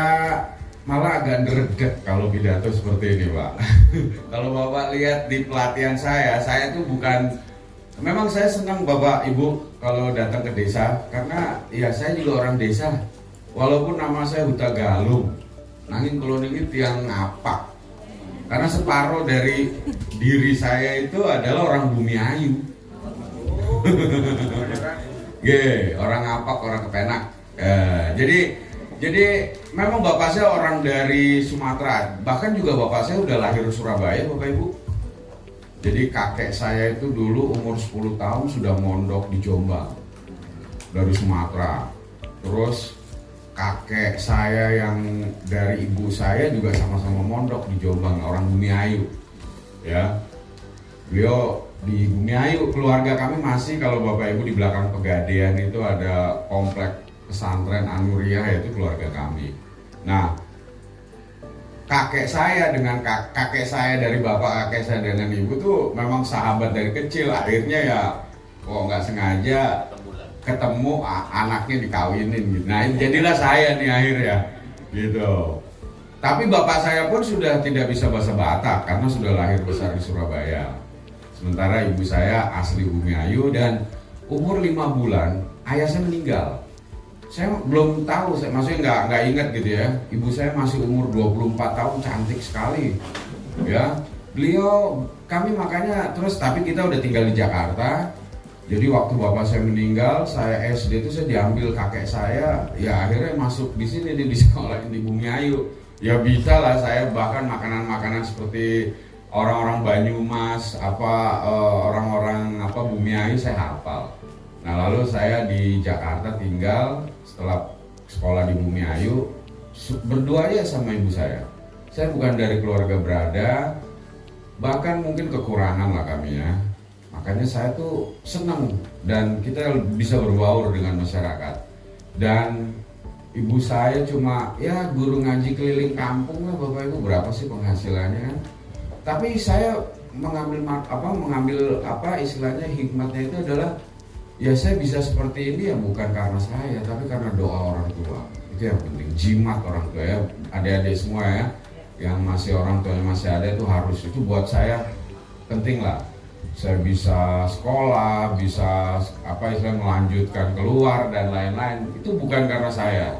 malah agak greget kalau pidato seperti ini, Pak. Kalau Bapak lihat di pelatihan saya tuh bukan, memang saya senang Bapak Ibu kalau datang ke desa, karena ya saya juga orang desa. Walaupun nama saya Hutagalu, nanging kalau ini tiang ngapak. Karena separuh dari diri saya itu adalah orang Bumiayu. Orang ngapak, orang kepenak. Jadi memang bapak saya orang dari Sumatera. Bahkan juga bapak saya udah lahir di Surabaya, Bapak Ibu. Jadi kakek saya itu dulu umur 10 tahun sudah mondok di Jombang dari Sumatera. Terus kakek saya yang dari ibu saya juga sama-sama mondok di Jombang, orang Bumiayu. Ya. Beliau di Bumiayu, keluarga kami masih, kalau Bapak Ibu di belakang Pegadaian itu ada komplek pesantren Anuriah, yaitu keluarga kami. Nah, kakek saya dengan kakek saya dari bapak kakek saya dengan ibu tuh memang sahabat dari kecil. Akhirnya ya kok nggak sengaja ketemu anaknya dikawinin gitu. Nah jadilah saya nih akhirnya gitu. Tapi bapak saya pun sudah tidak bisa bahasa Batak karena sudah lahir besar di Surabaya. Sementara ibu saya asli Bumiayu dan umur 5 bulan ayah saya meninggal. Saya belum tahu, maksudnya nggak ingat gitu ya. Ibu saya masih umur 24 tahun, cantik sekali. Ya, beliau kami makanya terus, tapi kita udah tinggal di Jakarta. Jadi waktu bapak saya meninggal, saya SD itu saya diambil kakek saya, ya akhirnya masuk di sini di sekolah di Bumiayu. Ya bisa lah saya, bahkan makanan-makanan seperti orang-orang Banyumas, orang-orang Bumiayu saya hafal. Nah lalu saya di Jakarta tinggal setelah sekolah di Bumiayu, berdua aja sama ibu saya. Saya bukan dari keluarga berada, bahkan mungkin kekurangan lah kami ya. Makanya saya tuh senang dan kita bisa berbaur dengan masyarakat. Dan ibu saya cuma ya guru ngaji keliling kampung lah Bapak Ibu, berapa sih penghasilannya kan. Tapi saya mengambil istilahnya hikmatnya itu adalah ya saya bisa seperti ini ya bukan karena saya, tapi karena doa orang tua. Itu yang penting, jimat orang tua ya, adik-adik semua ya, yang masih orang tuanya masih ada itu harus, itu buat saya penting lah. Saya bisa sekolah, bisa melanjutkan keluar dan lain-lain, itu bukan karena saya.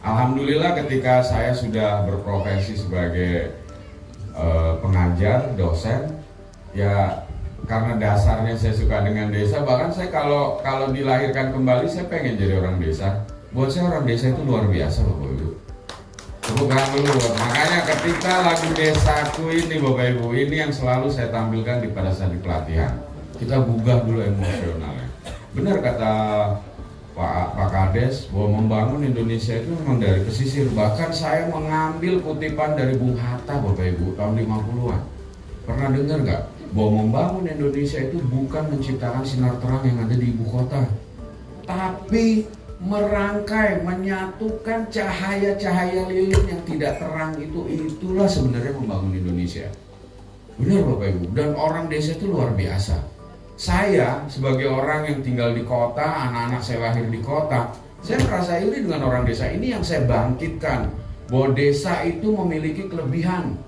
Alhamdulillah ketika saya sudah berprofesi sebagai pengajar, dosen, ya karena dasarnya saya suka dengan desa, bahkan saya kalau dilahirkan kembali saya pengen jadi orang desa. Buat saya orang desa itu luar biasa Bapak Ibu. Bukan dulu, makanya ketika lagu Desaku ini Bapak Ibu, ini yang selalu saya tampilkan pada saat di pelatihan. Kita gugah dulu emosionalnya. Benar kata Pak Kades bahwa membangun Indonesia itu memang dari pesisir. Bahkan saya mengambil kutipan dari Bung Hatta Bapak Ibu tahun 50-an. Pernah dengar nggak? bahwa membangun Indonesia itu bukan menciptakan sinar terang yang ada di ibu kota, tapi merangkai, menyatukan cahaya-cahaya lilin yang tidak terang itu, itulah sebenarnya membangun Indonesia. Benar Bapak Ibu, dan orang desa itu luar biasa. Saya sebagai orang yang tinggal di kota, anak-anak saya lahir di kota, saya merasa iri dengan orang desa. Ini yang saya bangkitkan, bahwa desa itu memiliki kelebihan.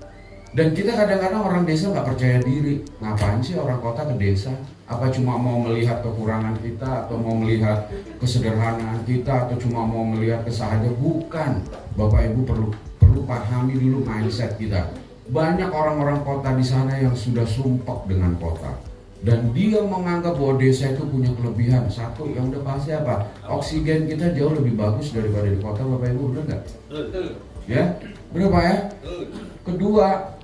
Dan kita kadang-kadang orang desa nggak percaya diri. Ngapain sih orang kota ke desa? Apa cuma mau melihat kekurangan kita, atau mau melihat kesederhanaan kita, atau cuma mau melihat kesalahan? Bukan. Bapak Ibu perlu pahami dulu mindset kita. Banyak orang-orang kota di sana yang sudah sumpah dengan kota, dan dia menganggap bahwa desa itu punya kelebihan. Satu, yang udah pasti apa? Oksigen kita jauh lebih bagus daripada di kota, Bapak Ibu, benar nggak? Ya, berapa ya? Kedua,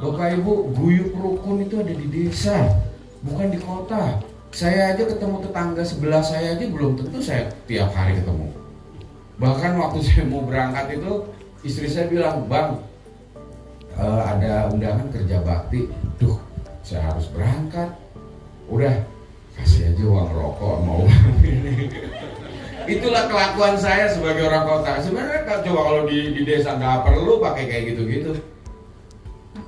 Bapak Ibu, guyup rukun itu ada di desa, bukan di kota. Saya aja ketemu tetangga sebelah saya aja belum tentu saya tiap hari ketemu. Bahkan waktu saya mau berangkat itu, istri saya bilang, "Bang, ada undangan kerja bakti." Duh, saya harus berangkat. Udah, kasih aja uang rokok mau. Itulah kelakuan saya sebagai orang kota. Sebenarnya coba kalau di desa nggak perlu pakai kayak gitu-gitu.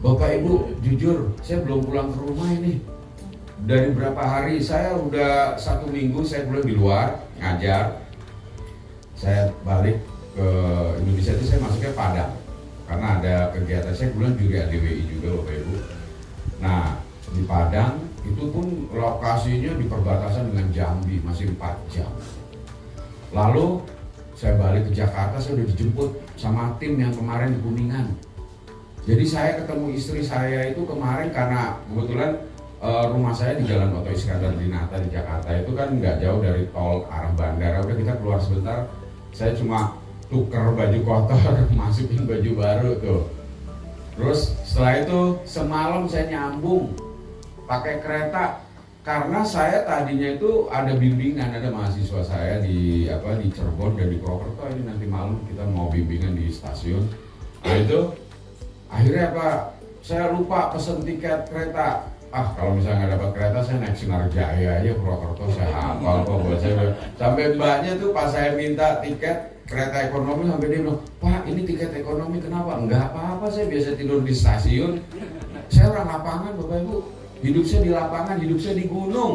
Bapak Ibu, jujur, saya belum pulang ke rumah ini. Dari berapa hari, saya udah 1 minggu saya pulang di luar ngajar. Saya balik ke Indonesia itu saya masuknya Padang, karena ada kegiatan. Saya bulan juga DWI juga Bapak Ibu. Nah, di Padang itu pun lokasinya di perbatasan dengan Jambi, masih 4 jam. Lalu saya balik ke Jakarta, saya udah dijemput sama tim yang kemarin di Kuningan. Jadi saya ketemu istri saya itu kemarin karena kebetulan rumah saya di Jalan Oto Iskandar Dinata di Jakarta itu kan nggak jauh dari tol arah bandara. Udah kita keluar sebentar, saya cuma tuker baju kotor, masukin baju baru tuh. Terus setelah itu semalam saya nyambung pakai kereta, karena saya tadinya itu ada bimbingan, ada mahasiswa saya di Cirebon dan di Purwokerto. Ini nanti malam kita mau bimbingan di stasiun. Nah itu akhirnya saya lupa pesen tiket kereta. Kalau misalnya nggak dapat kereta, saya naik Sinar Jaya aja Purwokerto, saya hafal kok buat saya. Sampai mbaknya tuh pas saya minta tiket kereta ekonomi, sampai dia bilang, "Pak, ini tiket ekonomi kenapa?" "Enggak apa-apa, saya biasa tidur di stasiun. Saya orang lapangan Bapak Ibu, hidup saya di lapangan, hidup saya di gunung.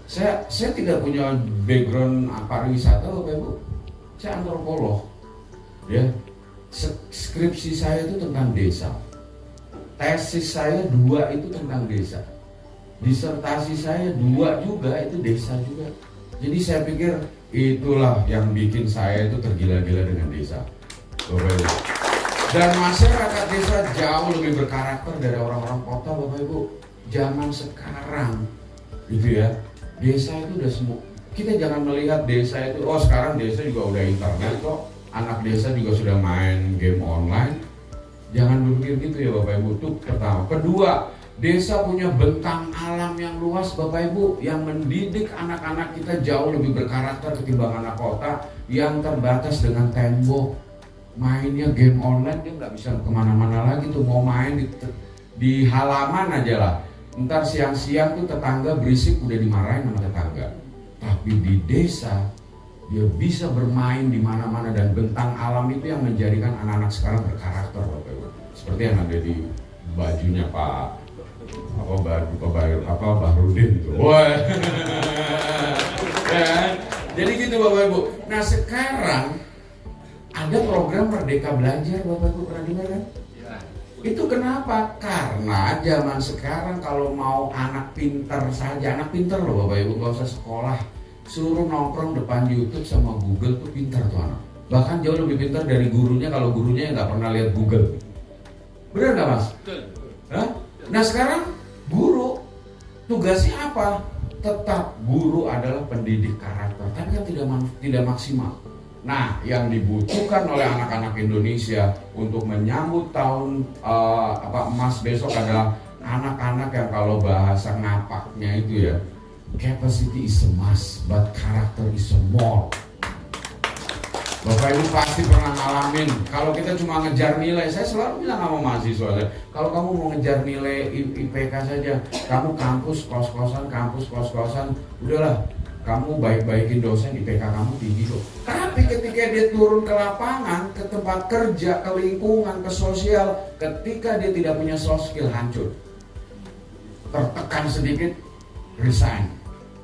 Saya tidak punya background pariwisata Bapak Ibu, saya antropolog. Ya, skripsi saya itu tentang desa. Tesis saya 2 itu tentang desa. Disertasi saya 2 juga itu desa juga. Jadi saya pikir itulah yang bikin saya itu tergila-gila dengan desa. Bapak Ibu. Dan masyarakat desa jauh lebih berkarakter dari orang-orang kota Bapak Ibu. Zaman sekarang gitu ya. Desa itu udah semua. Kita jangan melihat desa itu, sekarang desa juga udah internet kok. Anak desa juga sudah main game online. Jangan berpikir gitu ya Bapak Ibu. Itu pertama. Kedua, desa punya bentang alam yang luas Bapak Ibu, yang mendidik anak-anak kita jauh lebih berkarakter ketimbang anak kota yang terbatas dengan tembok. Mainnya game online, dia nggak bisa kemana-mana lagi tuh. Mau main di halaman aja lah. Ntar siang-siang tuh tetangga berisik udah dimarahin sama tetangga. Tapi di desa dia bisa bermain di mana-mana, dan bentang alam itu yang menjadikan anak-anak sekarang berkarakter Bapak Ibu. Seperti yang ada di bajunya Pak Bahrudin itu. Wah. Ya, jadi gitu Bapak Ibu. Nah sekarang ada program Merdeka Belajar Bapak Ibu, pernah dengar kan? Itu kenapa? Karena zaman sekarang kalau mau anak pinter saja, anak pinter loh Bapak Ibu, gak usah sekolah, suruh nongkrong depan YouTube sama Google tuh pinter tuh anak. Bahkan jauh lebih pinter dari gurunya kalau gurunya nggak pernah lihat Google. Benar nggak Mas? Hah? Nah sekarang guru tugasnya apa? Tetap guru adalah pendidik karakter, tapi kan tidak maksimal. Nah, yang dibutuhkan oleh anak-anak Indonesia untuk menyambut tahun emas besok adalah anak-anak yang kalau bahasa ngapaknya itu ya, capacity is a must, but character is a more. Bapak Ibu pasti pernah ngalamin. Kalau kita cuma ngejar nilai, saya selalu bilang sama mahasiswa saya, kalau kamu mau ngejar nilai IPK saja, kamu kampus kos-kosan, udahlah, kamu baik-baikin dosen, IPK kamu tinggi kok. Tapi ketika dia turun ke lapangan, ke tempat kerja, ke lingkungan, ke sosial, ketika dia tidak punya soft skill, hancur. Tertekan sedikit, resign.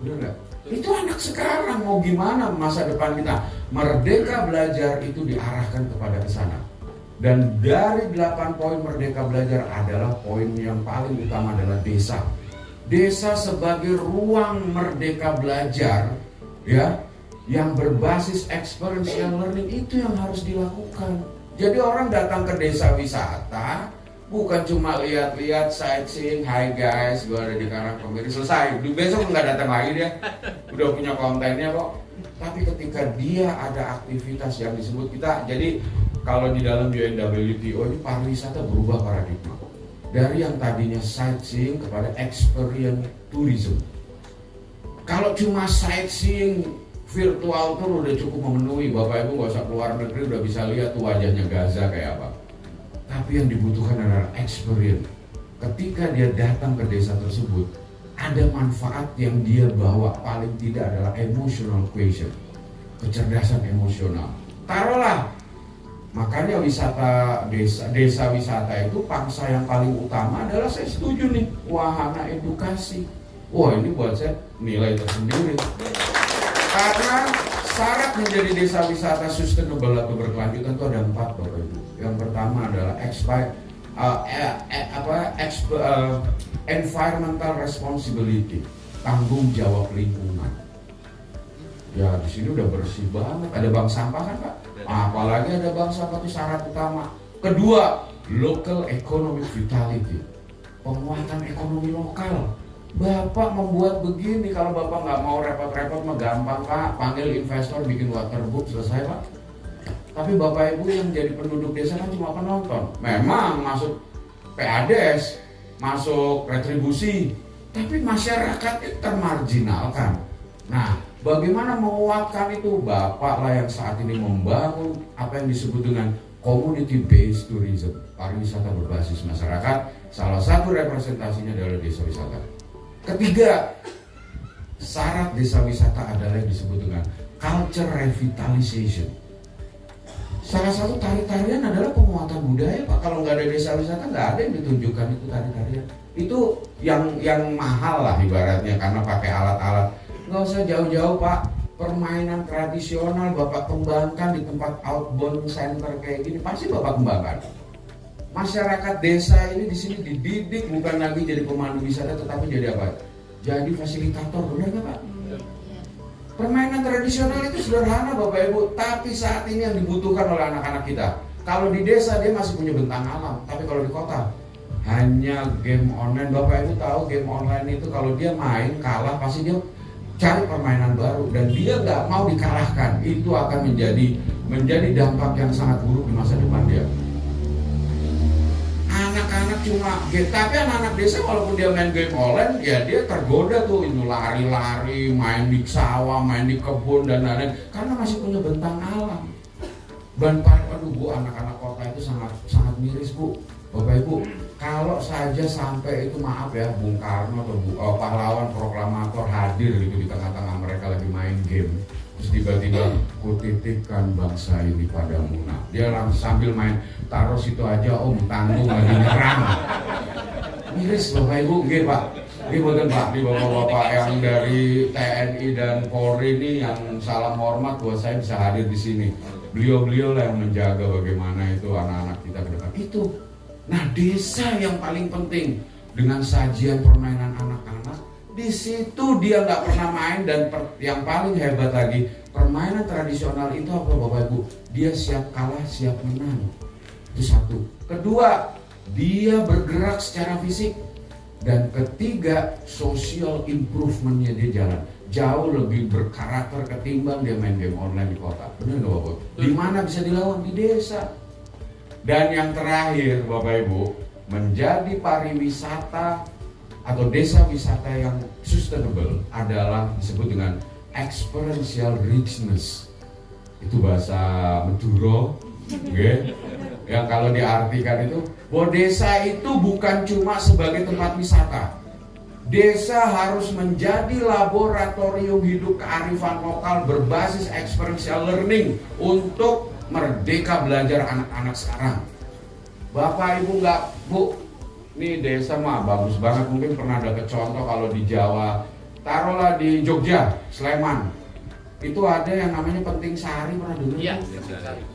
Udah enggak? Itu anak sekarang mau gimana masa depan kita? Merdeka Belajar itu diarahkan kepada ke sana. Dan dari 8 poin Merdeka Belajar adalah poin yang paling utama adalah desa. Desa sebagai ruang merdeka belajar, ya, yang berbasis experiential learning, itu yang harus dilakukan. Jadi orang datang ke desa wisata bukan cuma lihat-lihat sightseeing, hi guys, gue ada di Karangkemiri, selesai. Besok nggak datang lagi dia, udah punya kontennya kok. Tapi ketika dia ada aktivitas yang disebut kita, jadi kalau di dalam UNWTO ini pariwisata berubah paradigma. Dari yang tadinya sightseeing kepada experience tourism. Kalau cuma sightseeing virtual tour udah cukup memenuhi, Bapak Ibu nggak usah keluar negeri udah bisa lihat tuh wajahnya Gaza kayak apa. Tapi yang dibutuhkan adalah experience. Ketika dia datang ke desa tersebut, ada manfaat yang dia bawa, paling tidak adalah emotional quotient, kecerdasan emosional. Taruhlah, makanya wisata desa wisata itu pangsa yang paling utama adalah, saya setuju nih, wahana edukasi. Wah, ini buat saya nilai tersendiri. Karena syarat menjadi desa wisata sustainable atau berkelanjutan itu ada 4, Bapak Ibu. Yang pertama adalah environmental responsibility, tanggung jawab lingkungan. Ya di sini udah bersih banget, ada bank sampah kan Pak? Apalagi ada bank sampah itu syarat utama. Kedua, local economic vitality, penguatan ekonomi lokal. Bapak membuat begini, kalau Bapak nggak mau repot-repot mah gampang Pak, panggil investor bikin waterbook, selesai Pak. Tapi Bapak Ibu yang jadi penduduk desa kan cuma penonton. Memang masuk PADS, masuk retribusi, tapi masyarakat itu termarginalkan. Nah, bagaimana menguatkan itu? Bapak lah yang saat ini membangun apa yang disebut dengan community based tourism, pariwisata berbasis masyarakat. Salah satu representasinya adalah desa wisata. Ketiga, syarat desa wisata adalah yang disebut dengan culture revitalization. Salah satu tari-tarian adalah penguatan budaya Pak. Kalau nggak ada desa wisata nggak ada yang ditunjukkan itu tari-tarian. Itu yang mahal lah ibaratnya, karena pakai alat-alat. Nggak usah jauh-jauh Pak. Permainan tradisional Bapak kembangkan di tempat outbound center kayak gini, pasti Bapak kembangkan. Masyarakat desa ini di sini dididik bukan lagi jadi pemandu wisata, tetapi jadi apa? Jadi fasilitator, benar nggak Pak? Permainan tradisional itu sederhana Bapak Ibu, tapi saat ini yang dibutuhkan oleh anak-anak kita. Kalau di desa dia masih punya bentang alam, tapi kalau di kota hanya game online. Bapak Ibu tahu game online itu kalau dia main kalah pasti dia cari permainan baru dan dia nggak mau dikalahkan. Itu akan menjadi dampak yang sangat buruk di masa depan dia. Anak-anak cuma game, tapi anak-anak desa walaupun dia main game online, ya dia tergoda tuh, itu lari-lari, main di sawah, main di kebun dan lain-lain, karena masih punya bentang alam. Dan aduh Bu, anak-anak kota itu sangat miris Bu, Bapak Ibu. Kalau saja sampai itu, maaf ya, Bung Karno atau pahlawan proklamator hadir gitu di tengah-tengah mereka lagi main game, terus tiba-tiba kutitipkan bangsa ini padamu. Nah, dia langsung sambil main, taruh situ aja Om, tanggung lagi nyerang. Miris Bapak Ibu, nggih Pak. Ini bukan Pak, di bapak-bapak yang dari TNI dan Polri ini yang salam hormat buat saya bisa hadir di sini. Beliau-beliau lah yang menjaga bagaimana itu anak-anak kita ke depan. Itu. Nah, desa yang paling penting dengan sajian permainan anak-anak. Di situ dia nggak pernah main, dan yang paling hebat lagi, permainan tradisional itu apa Bapak Ibu? Dia siap kalah, siap menang. Itu satu. Kedua, dia bergerak secara fisik. Dan ketiga, social improvementnya dia jalan. Jauh lebih berkarakter ketimbang dia main game online di kota. Benar nggak Bapak? Di mana bisa dilawan? Di desa. Dan yang terakhir Bapak Ibu, menjadi pariwisata atau desa wisata yang sustainable adalah disebut dengan experiential richness. itu bahasa Maduro, okay? Yang kalau diartikan itu bahwa desa itu bukan cuma sebagai tempat wisata. Desa harus menjadi laboratorium hidup kearifan lokal berbasis experiential learning untuk merdeka belajar anak-anak sekarang. Bapak Ibu nggak, Bu, ini desa mah bagus banget. Mungkin pernah dapat contoh kalau di Jawa, taruhlah di Jogja, Sleman, itu ada yang namanya Penting Sari, pernah dengar? Iya.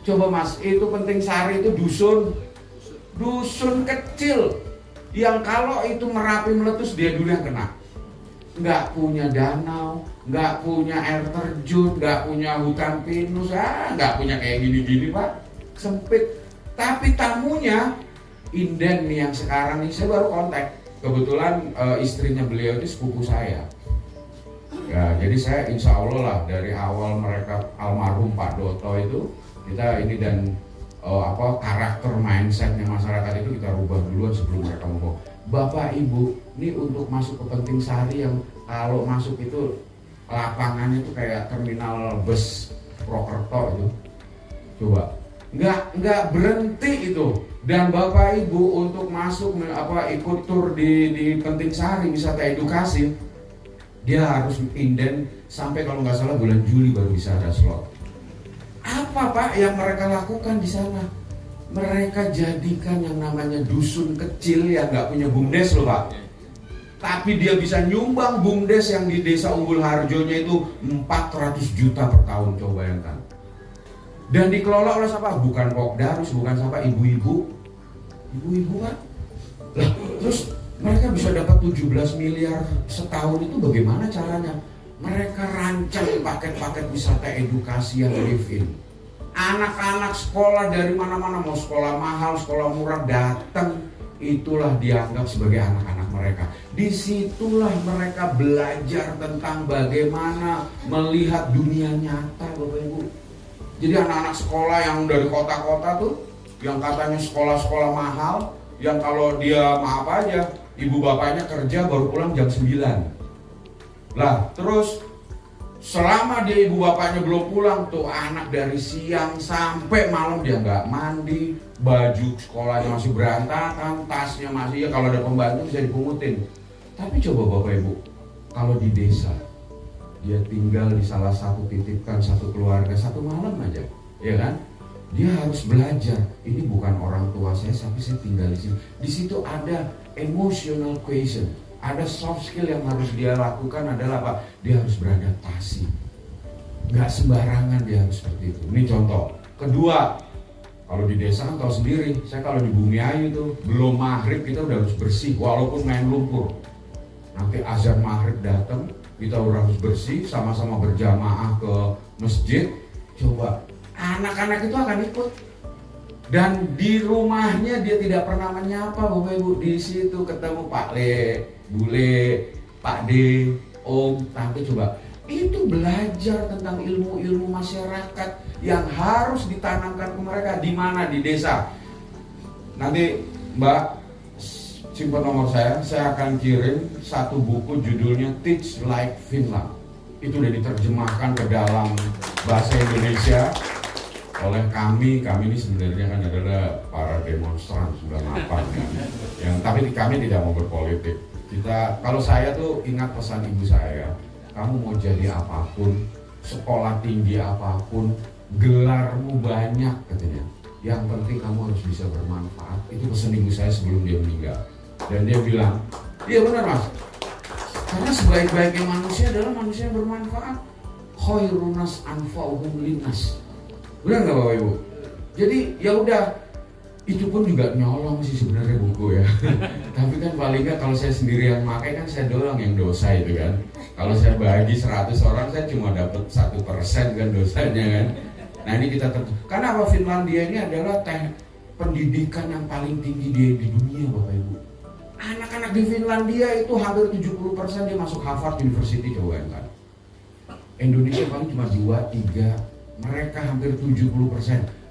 Coba Mas, itu Penting Sari itu dusun kecil yang kalau itu Merapi meletus dia dulu yang kena. Nggak punya danau, nggak punya air terjun, nggak punya hutan pinus, nggak punya kayak gini-gini Pak, sempit. Tapi tamunya inden nih yang sekarang nih, saya baru kontak. Kebetulan istrinya beliau itu sepupu saya. Ya, jadi saya insya Allah lah dari awal mereka almarhum Pak Doto itu kita ini dan karakter mindsetnya masyarakat itu kita rubah duluan sebelum mereka ngomong. Bapak Ibu, ini untuk masuk ke Penting Sari yang kalau masuk itu lapangannya itu kayak terminal bus Prokerto itu. Coba, nggak berhenti itu. Dan Bapak Ibu untuk masuk ikut tur di Penting Sari wisata edukasi, dia harus inden sampai kalau nggak salah bulan Juli baru bisa ada slot. Apa Pak yang mereka lakukan di sana? Mereka jadikan yang namanya dusun kecil yang nggak punya BUMDes loh Pak. Tapi dia bisa nyumbang BUMDes yang di desa Umbul Harjonya itu 400 juta per tahun, coba bayangkan. Dan dikelola oleh siapa? Bukan Pokdarus, bukan siapa, ibu-ibu kan. Lah, terus mereka bisa dapat 17 miliar setahun itu bagaimana caranya? Mereka rancang paket-paket wisata edukasi yang live-in. Anak-anak sekolah dari mana-mana, mau sekolah mahal, sekolah murah, datang, itulah dianggap sebagai anak-anak mereka. Disitulah mereka belajar tentang bagaimana melihat dunia nyata, Bapak Ibu. Jadi anak-anak sekolah yang dari kota-kota tuh, yang katanya sekolah-sekolah mahal, yang kalau dia maaf aja, ibu bapaknya kerja baru pulang jam 9. Lah, terus selama dia ibu bapaknya belum pulang tuh anak dari siang sampai malam dia nggak mandi, baju sekolahnya masih berantakan, tasnya masih, ya kalau ada pembantu bisa dipungutin. Tapi coba Bapak Ibu, kalau di desa dia tinggal di salah satu titipkan satu keluarga satu malam aja, ya kan? Dia harus belajar. Ini bukan orang tua saya, tapi saya tinggal di sini. Di situ ada emotional quotient. Ada soft skill yang harus dia lakukan adalah apa? Dia harus beradaptasi. Gak sembarangan dia harus seperti itu. Ini contoh. Kedua, kalau di desa kan tahu sendiri. Saya kalau di Bumi Ayu tuh belum maghrib kita udah harus bersih, walaupun main lumpur. Nanti azan maghrib datang, kita udah harus bersih, sama-sama berjamaah ke masjid. Coba, anak-anak itu akan ikut. Dan di rumahnya dia tidak pernah menyapa Bapak Ibu. Di situ ketemu Pak Le, Bule, Pak D, Om, Tante, coba. Itu belajar tentang ilmu-ilmu masyarakat yang harus ditanamkan ke mereka. Di mana? Di desa. Nanti Mbak simpan nomor saya akan kirim satu buku judulnya Teach Like Finland. Itu udah diterjemahkan ke dalam bahasa Indonesia oleh kami ini sebenarnya kan adalah para demonstran 98 kan. Tapi kami tidak mau berpolitik. Kalau saya tuh ingat pesan ibu saya, kamu mau jadi apapun, sekolah tinggi apapun, gelarmu banyak katanya. Yang penting kamu harus bisa bermanfaat. Itu pesan ibu saya sebelum dia meninggal. Dan dia bilang, iya benar Mas. Karena sebaik-baiknya manusia adalah manusia yang bermanfaat. Khairunas anfa'uhum linnas. Benar nggak Bapak Ibu? Jadi ya udah, itu pun juga nyolong sih sebenarnya buku ya. Tapi kan paling nggak kalau saya sendiri yang pakai kan saya doang yang dosa itu kan. Kalau saya bagi 100 orang saya cuma dapat 1% kan dosanya kan. Nah ini kita karena apa, Finlandia ini adalah pendidikan yang paling tinggi di dunia Bapak Ibu. Anak-anak di Finlandia itu hampir 70% dia masuk Harvard University, coba kan. Indonesia paling cuma 2-3. Mereka hampir 70%.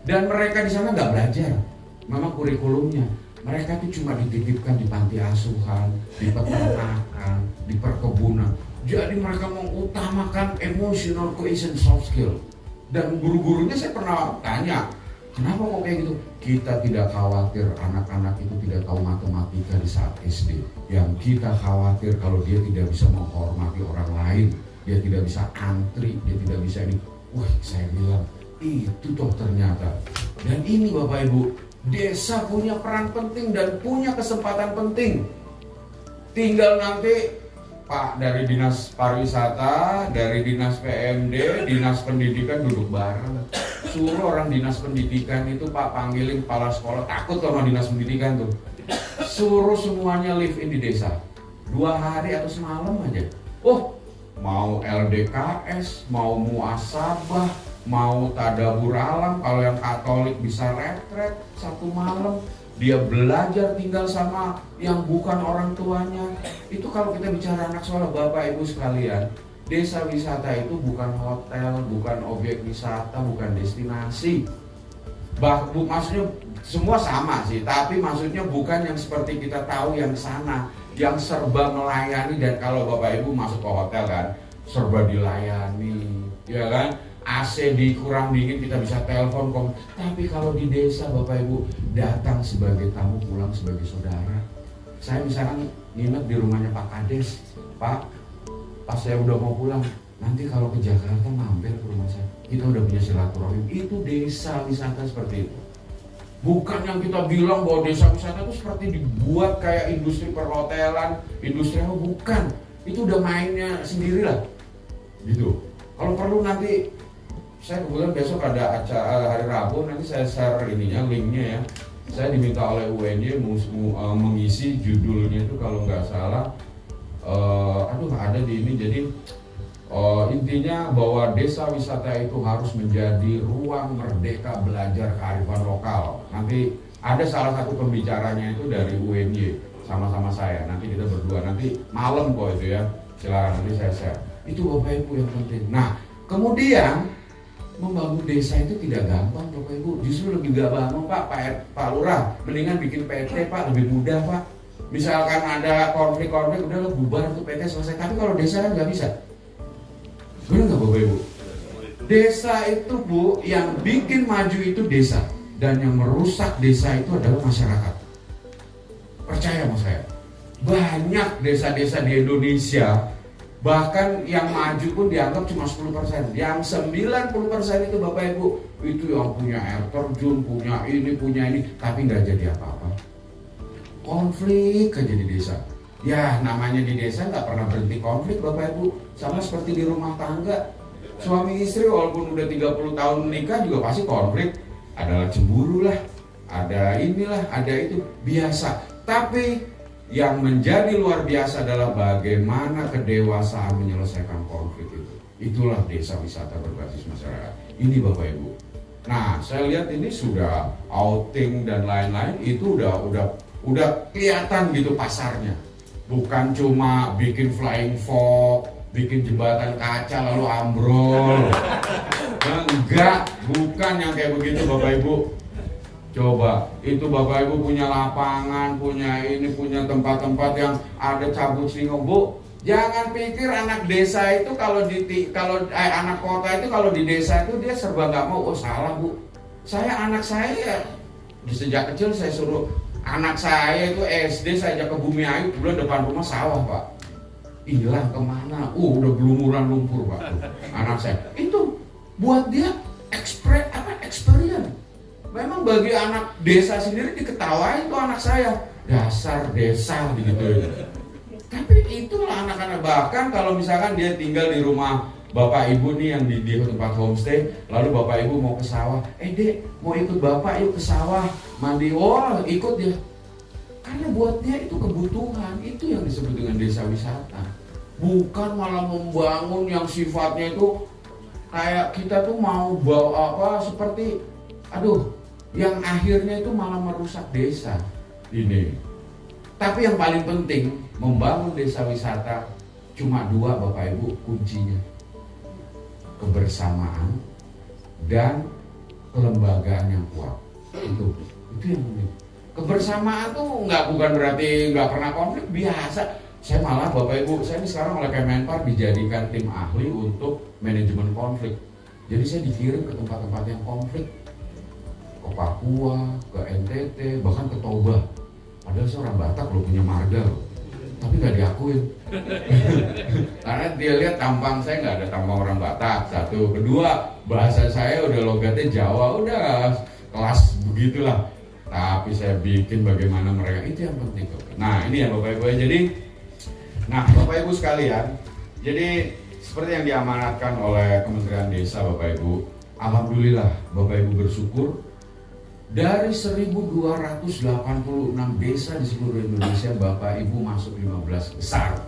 Dan mereka di sana nggak belajar. Memang kurikulumnya mereka itu cuma dititipkan di panti asuhan, di peternakan, di perkebunan. Jadi mereka mengutamakan emotional quotient soft skill. Dan guru-gurunya saya pernah tanya, kenapa kok kayak gitu? Kita tidak khawatir anak-anak itu tidak tahu matematika di saat SD. Yang kita khawatir kalau dia tidak bisa menghormati orang lain, dia tidak bisa antri, dia tidak bisa ini. Wah, saya bilang itu toh ternyata. Dan ini Bapak Ibu, desa punya peran penting dan punya kesempatan penting. Tinggal nanti Pak dari Dinas Pariwisata, dari Dinas PMD, Dinas Pendidikan duduk bareng. Suruh orang Dinas Pendidikan itu Pak panggilin kepala sekolah, takut sama Dinas Pendidikan tuh. Suruh semuanya live in di desa. 2 hari atau semalam aja. Oh, mau LDKS, mau muasabah, mau tadabur alam, kalau yang Katolik bisa retret 1 malam. Dia belajar tinggal sama yang bukan orang tuanya. Itu kalau kita bicara anak sekolah, Bapak Ibu sekalian, desa wisata itu bukan hotel, bukan objek wisata, bukan destinasi. Maksudnya semua sama sih, tapi maksudnya bukan yang seperti kita tahu yang sana, yang serba melayani. Dan kalau Bapak Ibu masuk ke hotel kan, serba dilayani, ya kan? AC dikurang dingin kita bisa telepon. Tapi kalau di desa Bapak Ibu datang sebagai tamu, pulang sebagai saudara. Saya misalkan nginep di rumahnya Pak Kades, Pak, pas saya udah mau pulang, nanti kalau ke Jakarta mampir ke rumah saya. Kita udah punya silaturahim. Itu desa wisata seperti itu. Bukan yang kita bilang bahwa desa wisata itu seperti dibuat kayak industri perhotelan, industri apa, bukan. Itu udah mainnya sendirilah. Gitu. Kalau perlu nanti saya kebetulan besok ada acara hari Rabu, nanti saya share ininya, linknya ya. Saya diminta oleh UNY mengisi judulnya itu kalau nggak salah, ada di ini. Jadi intinya bahwa desa wisata itu harus menjadi ruang merdeka belajar kearifan lokal. Nanti ada salah satu pembicaranya itu dari UNY sama-sama saya. Nanti kita berdua, nanti malam kok itu ya. Silakan nanti saya share. Itu Bapak Ibu yang penting. Nah, kemudian membangun desa itu tidak gampang Bapak Ibu, justru lebih gampang Pak Lurah, mendingan bikin PT Pak, lebih mudah Pak. Misalkan ada konflik-konflik, udah bubar tuh PT selesai. Tapi kalau desa kan nggak bisa. Benar nggak Bapak Ibu? Desa itu Bu, yang bikin maju itu desa, dan yang merusak desa itu adalah masyarakat. Percaya sama saya, banyak desa-desa di Indonesia bahkan yang maju pun dianggap cuma 10%. Yang 90% itu Bapak Ibu, itu yang punya air terjun, punya ini, tapi nggak jadi apa-apa. Konflik aja di desa. Ya namanya di desa nggak pernah berhenti konflik Bapak Ibu. Sama seperti di rumah tangga. Suami istri walaupun udah 30 tahun menikah juga pasti konflik. Ada cemburu lah, ada inilah, ada itu, biasa. Tapi yang menjadi luar biasa adalah bagaimana kedewasaan menyelesaikan konflik itu. Itulah desa wisata berbasis masyarakat. Ini Bapak Ibu. Nah, saya lihat ini sudah outing dan lain-lain, itu udah kelihatan gitu pasarnya. Bukan cuma bikin flying fox, bikin jembatan kaca lalu ambrol. Enggak, bukan yang kayak begitu Bapak Ibu. Coba, itu Bapak Ibu punya lapangan, punya ini, punya tempat-tempat yang ada cabut singkong Bu. Jangan pikir anak desa itu anak kota itu kalau di desa itu dia serba nggak mau. Oh salah Bu. Anak saya sejak kecil saya suruh anak saya itu SD saya ajak ke Bumi Ayu, kebetulan depan rumah sawah Pak. Hilang kemana? Udah belumuran lumpur Pak. Anak saya itu buat dia experience. Memang bagi anak desa sendiri diketawain tuh anak saya, dasar desa gitu. Tapi itulah anak-anak. Bahkan kalau misalkan dia tinggal di rumah Bapak Ibu nih yang di tempat homestay, lalu Bapak Ibu mau ke sawah, Dek mau ikut Bapak yuk ke sawah mandi, ikut dia. Karena buat dia itu kebutuhan, itu yang disebut dengan desa wisata. Bukan malah membangun yang sifatnya itu kayak kita tuh mau bawa seperti yang akhirnya itu malah merusak desa ini. Tapi yang paling penting membangun desa wisata cuma 2 Bapak Ibu kuncinya, kebersamaan dan kelembagaan yang kuat. Itu yang penting. Kebersamaan tuh bukan berarti nggak pernah konflik, biasa. Saya malah Bapak Ibu, saya ini sekarang oleh Kemenpar dijadikan tim ahli untuk manajemen konflik. Jadi saya dikirim ke tempat-tempat yang konflik, ke Papua, ke NTT, bahkan ke Toba. Padahal saya orang Batak loh, punya marga loh, tapi nggak diakuin. Karena dia lihat tampang saya nggak ada tampang orang Batak, satu. Kedua, bahasa saya udah logatnya Jawa, udah kelas begitulah. Tapi saya bikin bagaimana mereka, itu yang penting. Nah ini ya Bapak Ibu, jadi Bapak Ibu sekalian, jadi seperti yang diamanatkan oleh Kementerian Desa Bapak Ibu, alhamdulillah Bapak Ibu bersyukur dari 1286 desa di seluruh Indonesia Bapak Ibu masuk 15 besar.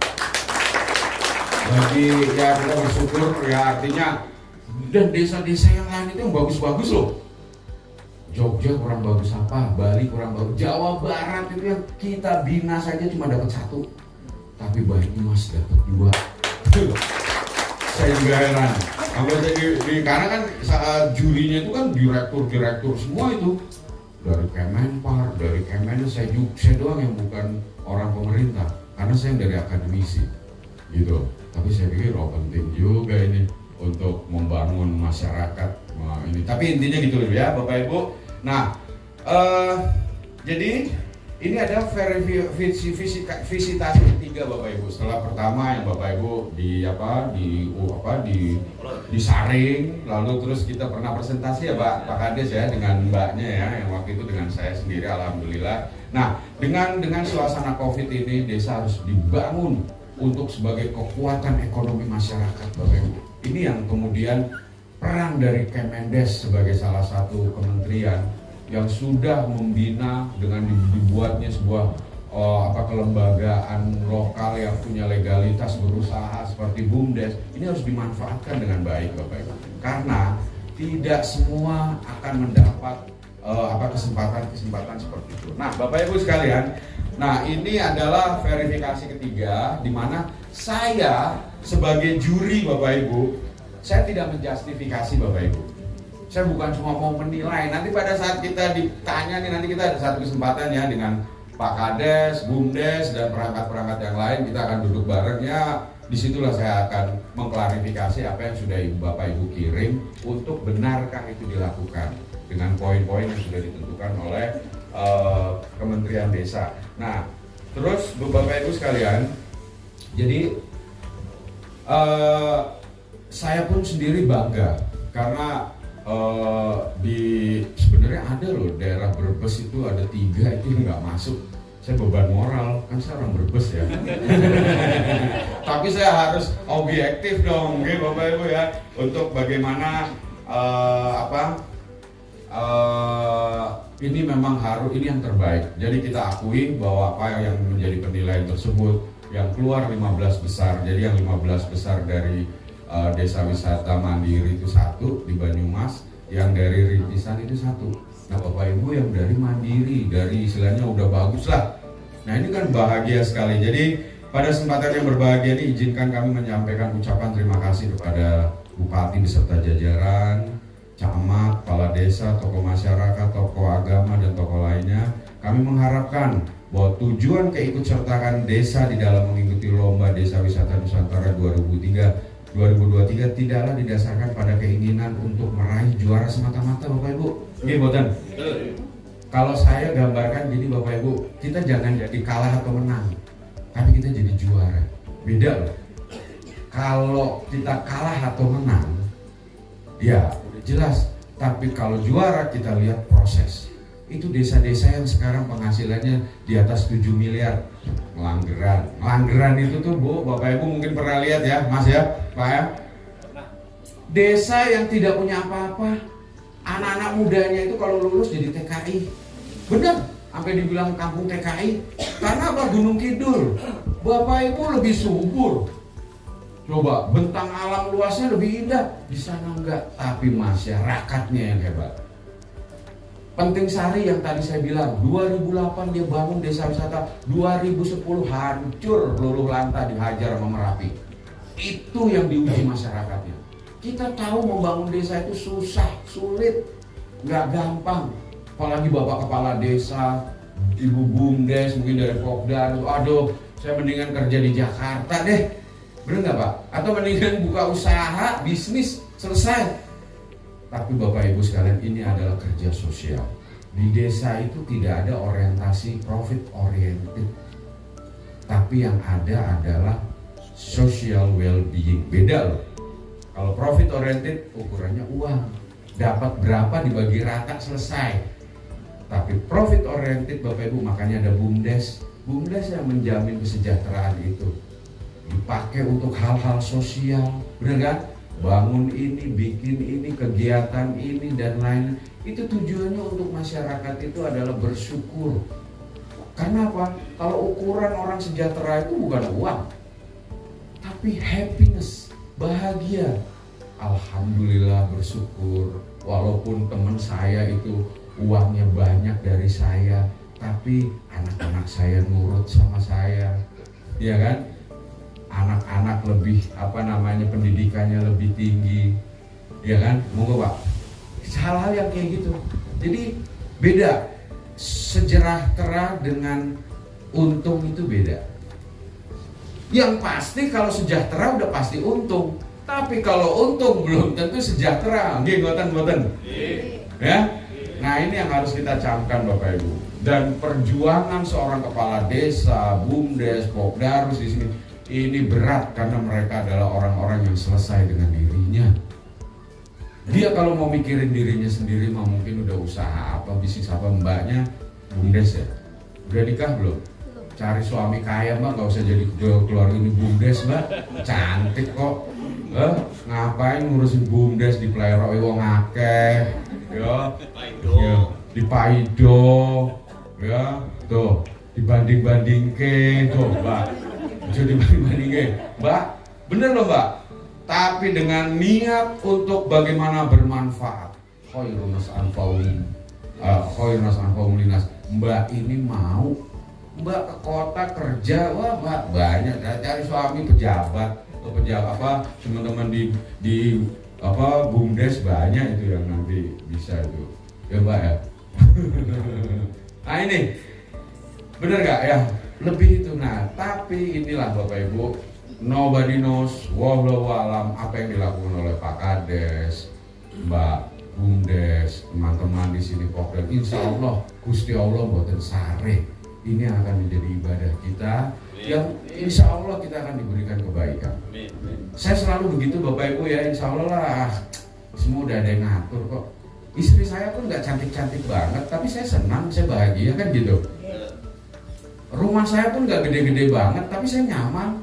Jadi ya kita bersyukur ya, artinya dan desa-desa yang lain itu yang bagus-bagus loh. Jogja kurang bagus apa, Bali kurang bagus, Jawa Barat itu yang kita bina saja cuma dapat 1, tapi Banyumas dapat 2. Saya juga heran. Karena kan jurinya itu kan direktur semua itu dari Kemenpar, dari Kemenes. Saya doang yang bukan orang pemerintah, karena saya yang dari akademisi, gitu. Tapi saya pikir penting juga ini untuk membangun masyarakat ini. Tapi intinya gitu loh ya Bapak Ibu. Nah, jadi ini ada visitasi ketiga Bapak Ibu. Setelah pertama yang Bapak Ibu disaring, lalu terus kita pernah presentasi ya Pak Kades ya dengan Mbaknya ya, yang waktu itu dengan saya sendiri, alhamdulillah. Nah, dengan suasana Covid ini, desa harus dibangun untuk sebagai kekuatan ekonomi masyarakat Bapak Ibu. Ini yang kemudian peran dari Kemendes sebagai salah satu kementerian yang sudah membina dengan dibuatnya sebuah kelembagaan lokal yang punya legalitas berusaha seperti BUMDes. Ini harus dimanfaatkan dengan baik Bapak Ibu, karena tidak semua akan mendapat kesempatan seperti itu. Nah Bapak Ibu sekalian, nah ini adalah verifikasi ketiga di mana saya sebagai juri Bapak Ibu, saya tidak menjustifikasi Bapak Ibu. Saya bukan cuma mau menilai. Nanti pada saat kita ditanya nih, nanti kita ada satu kesempatan ya dengan Pak Kades, BUMDes dan perangkat-perangkat yang lain, kita akan duduk bareng ya. Disitulah saya akan mengklarifikasi apa yang sudah Bapak Ibu kirim, untuk benarkah itu dilakukan dengan poin-poin yang sudah ditentukan oleh Kementerian Desa. Nah, terus Bapak Ibu sekalian, jadi saya pun sendiri bangga karena sebenarnya ada loh daerah Brebes itu ada 3 itu yang nggak masuk. Saya beban moral, kan saya orang Brebes ya. Tapi saya harus objektif dong, oke Bapak Ibu ya, untuk bagaimana ini memang harus, ini yang terbaik. Jadi kita akui bahwa apa yang menjadi penilaian tersebut yang keluar 15 besar. Jadi yang 15 besar dari desa wisata mandiri itu 1 di Banyumas, yang dari rintisan itu 1. Nah Bapak Ibu yang dari mandiri, dari istilahnya udah bagus lah. Nah ini kan bahagia sekali. Jadi pada kesempatan yang berbahagia ini, izinkan kami menyampaikan ucapan terima kasih kepada Bupati beserta jajaran, camat, kepala desa, tokoh masyarakat, tokoh agama dan tokoh lainnya. Kami mengharapkan bahwa tujuan keikutsertaan desa di dalam mengikuti lomba Desa Wisata Nusantara 2023 tidaklah didasarkan pada keinginan untuk meraih juara semata-mata Bapak Ibu. Oke, boten. Kalau saya gambarkan gini Bapak Ibu, kita jangan jadi kalah atau menang, tapi kita jadi juara. Beda loh. Kalau kita kalah atau menang, ya udah jelas. Tapi kalau juara kita lihat proses. Itu desa-desa yang sekarang penghasilannya di atas 7 miliar. Langgeran itu tuh Bu, Bapak Ibu mungkin pernah lihat ya, Mas ya, Pak ya. Desa yang tidak punya apa-apa, anak-anak mudanya itu kalau lulus jadi TKI. Benar, sampai dibilang kampung TKI. Karena apa? Gunung Kidul. Bapak Ibu lebih subur. Coba, bentang alam luasnya lebih indah. Di sana enggak, tapi masyarakatnya yang hebat. Penting Sari yang tadi saya bilang, 2008 dia bangun desa wisata, 2010 hancur luluh lantah, dihajar sama Merapi. Itu yang diuji masyarakatnya. Kita tahu membangun desa itu susah, sulit, nggak gampang. Apalagi Bapak Kepala Desa, Ibu BUMDes, mungkin dari Pokda, aduh saya mendingan kerja di Jakarta deh. Bener nggak Pak? Atau mendingan buka usaha, bisnis, selesai. Tapi Bapak Ibu sekalian, ini adalah kerja sosial. Di desa itu tidak ada orientasi profit oriented, tapi yang ada adalah social well-being. Beda loh. Kalau profit oriented ukurannya uang, dapat berapa dibagi rata selesai. Tapi profit oriented Bapak Ibu, makanya ada BUMDes. BUMDes yang menjamin kesejahteraan itu dipakai untuk hal-hal sosial, benar kan? Bangun ini, bikin ini, kegiatan ini dan lain. Itu tujuannya untuk masyarakat itu adalah bersyukur. Karena apa? Kalau ukuran orang sejahtera itu bukan uang, tapi happiness, bahagia. Alhamdulillah, bersyukur. Walaupun teman saya itu uangnya banyak dari saya, tapi anak-anak saya nurut sama saya, ya kan? Anak-anak lebih pendidikannya lebih tinggi, ya kan? Monggo Pak. Hal-hal yang kayak gitu. Jadi beda. Sejahtera dengan untung itu beda. Yang pasti kalau sejahtera udah pasti untung. Tapi kalau untung belum tentu sejahtera. Nggih, ngoten-ngoten. Ya. Nah, ini yang harus kita camkan Bapak Ibu. Dan perjuangan seorang kepala desa, BUMDes, Popdarus di sini ini berat karena mereka adalah orang-orang yang selesai dengan dirinya. Dia kalau mau mikirin dirinya sendiri mah mungkin udah usaha apa, bisnis apa. Mbaknya BUMDes ya. Udah nikah belum? Cari suami kaya Mbak, nggak usah jadi keluar ini BUMDes Mbak. Cantik kok. Ngapain ngurusin BUMDes di Pelero wong akeh. Ya, di Paido. Ya, tuh dibanding-bandingke tuh Mbak. Jadi dibanding-bandingke. Mbak, bener loh Mbak. Tapi dengan niat untuk bagaimana bermanfaat. Khairunas anfa'um linas. Mbak ini mau, Mbak ke kota kerja, wah Mbak banyak cari suami pejabat atau pejabat teman-teman di BUMDes banyak itu yang nanti bisa itu. Ya Mbak ya. Nah ini bener gak ya? Lebih itu. Nah tapi inilah Bapak Ibu, nobody knows, wallahu alam, apa yang dilakukan oleh Pak Kades, Mbak BUMDes, teman-teman di sini Popdar. Insya Allah Gusti Allah boten sare. Ini akan menjadi ibadah kita yang insya Allah kita akan diberikan kebaikan. Saya selalu begitu Bapak Ibu ya, insya Allah lah. Semua udah ada yang ngatur kok. Istri saya pun nggak cantik-cantik banget, tapi saya senang, saya bahagia kan gitu. Rumah saya pun nggak gede-gede banget, tapi saya nyaman.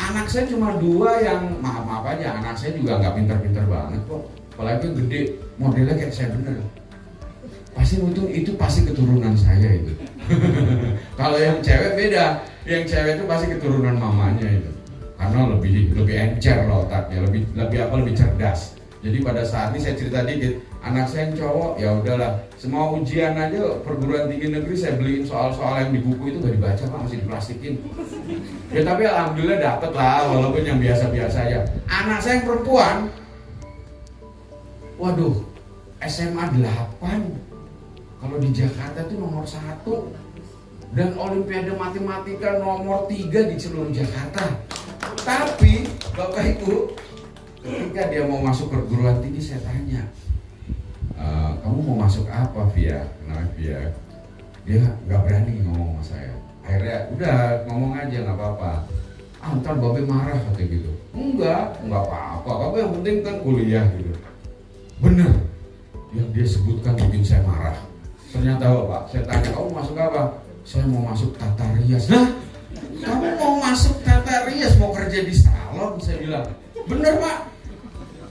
Anak saya cuma 2 yang maaf aja, anak saya juga nggak pintar-pintar banget kok. Apalagi gede, modelnya kayak saya bener. Pasti itu pasti keturunan saya itu. Kalau yang cewek beda, yang cewek itu pasti keturunan mamanya itu. Karena lebih encer loh otaknya, lebih cerdas. Jadi pada saat ini saya cerita dikit, anak saya yang cowok ya udahlah, semua ujian aja perguruan tinggi negeri saya beliin soal-soal yang di buku itu gak dibaca Pak, masih diplastikin. Ya tapi alhamdulillah dapet lah, walaupun yang biasa-biasa aja. Anak saya yang perempuan, waduh, SMA 8. Kalau di Jakarta itu nomor 1 dan Olimpiade Matematika nomor 3 di seluruh Jakarta. Tapi Bapak Ibu, ketika dia mau masuk perguruan tinggi saya tanya, kamu mau masuk apa Via? Kenapa Via? Dia nggak berani ngomong sama saya. Akhirnya udah ngomong aja nggak apa-apa. Ntar Babe marah katanya gitu. Enggak apa-apa. Kamu yang penting kan kuliah gitu. Bener, yang dia sebutkan bikin saya marah. Ternyata Pak, saya tanya kamu masuk apa? Saya mau masuk tata rias. Nah, kamu mau masuk tata rias, mau kerja di salon? Saya bilang, bener Pak.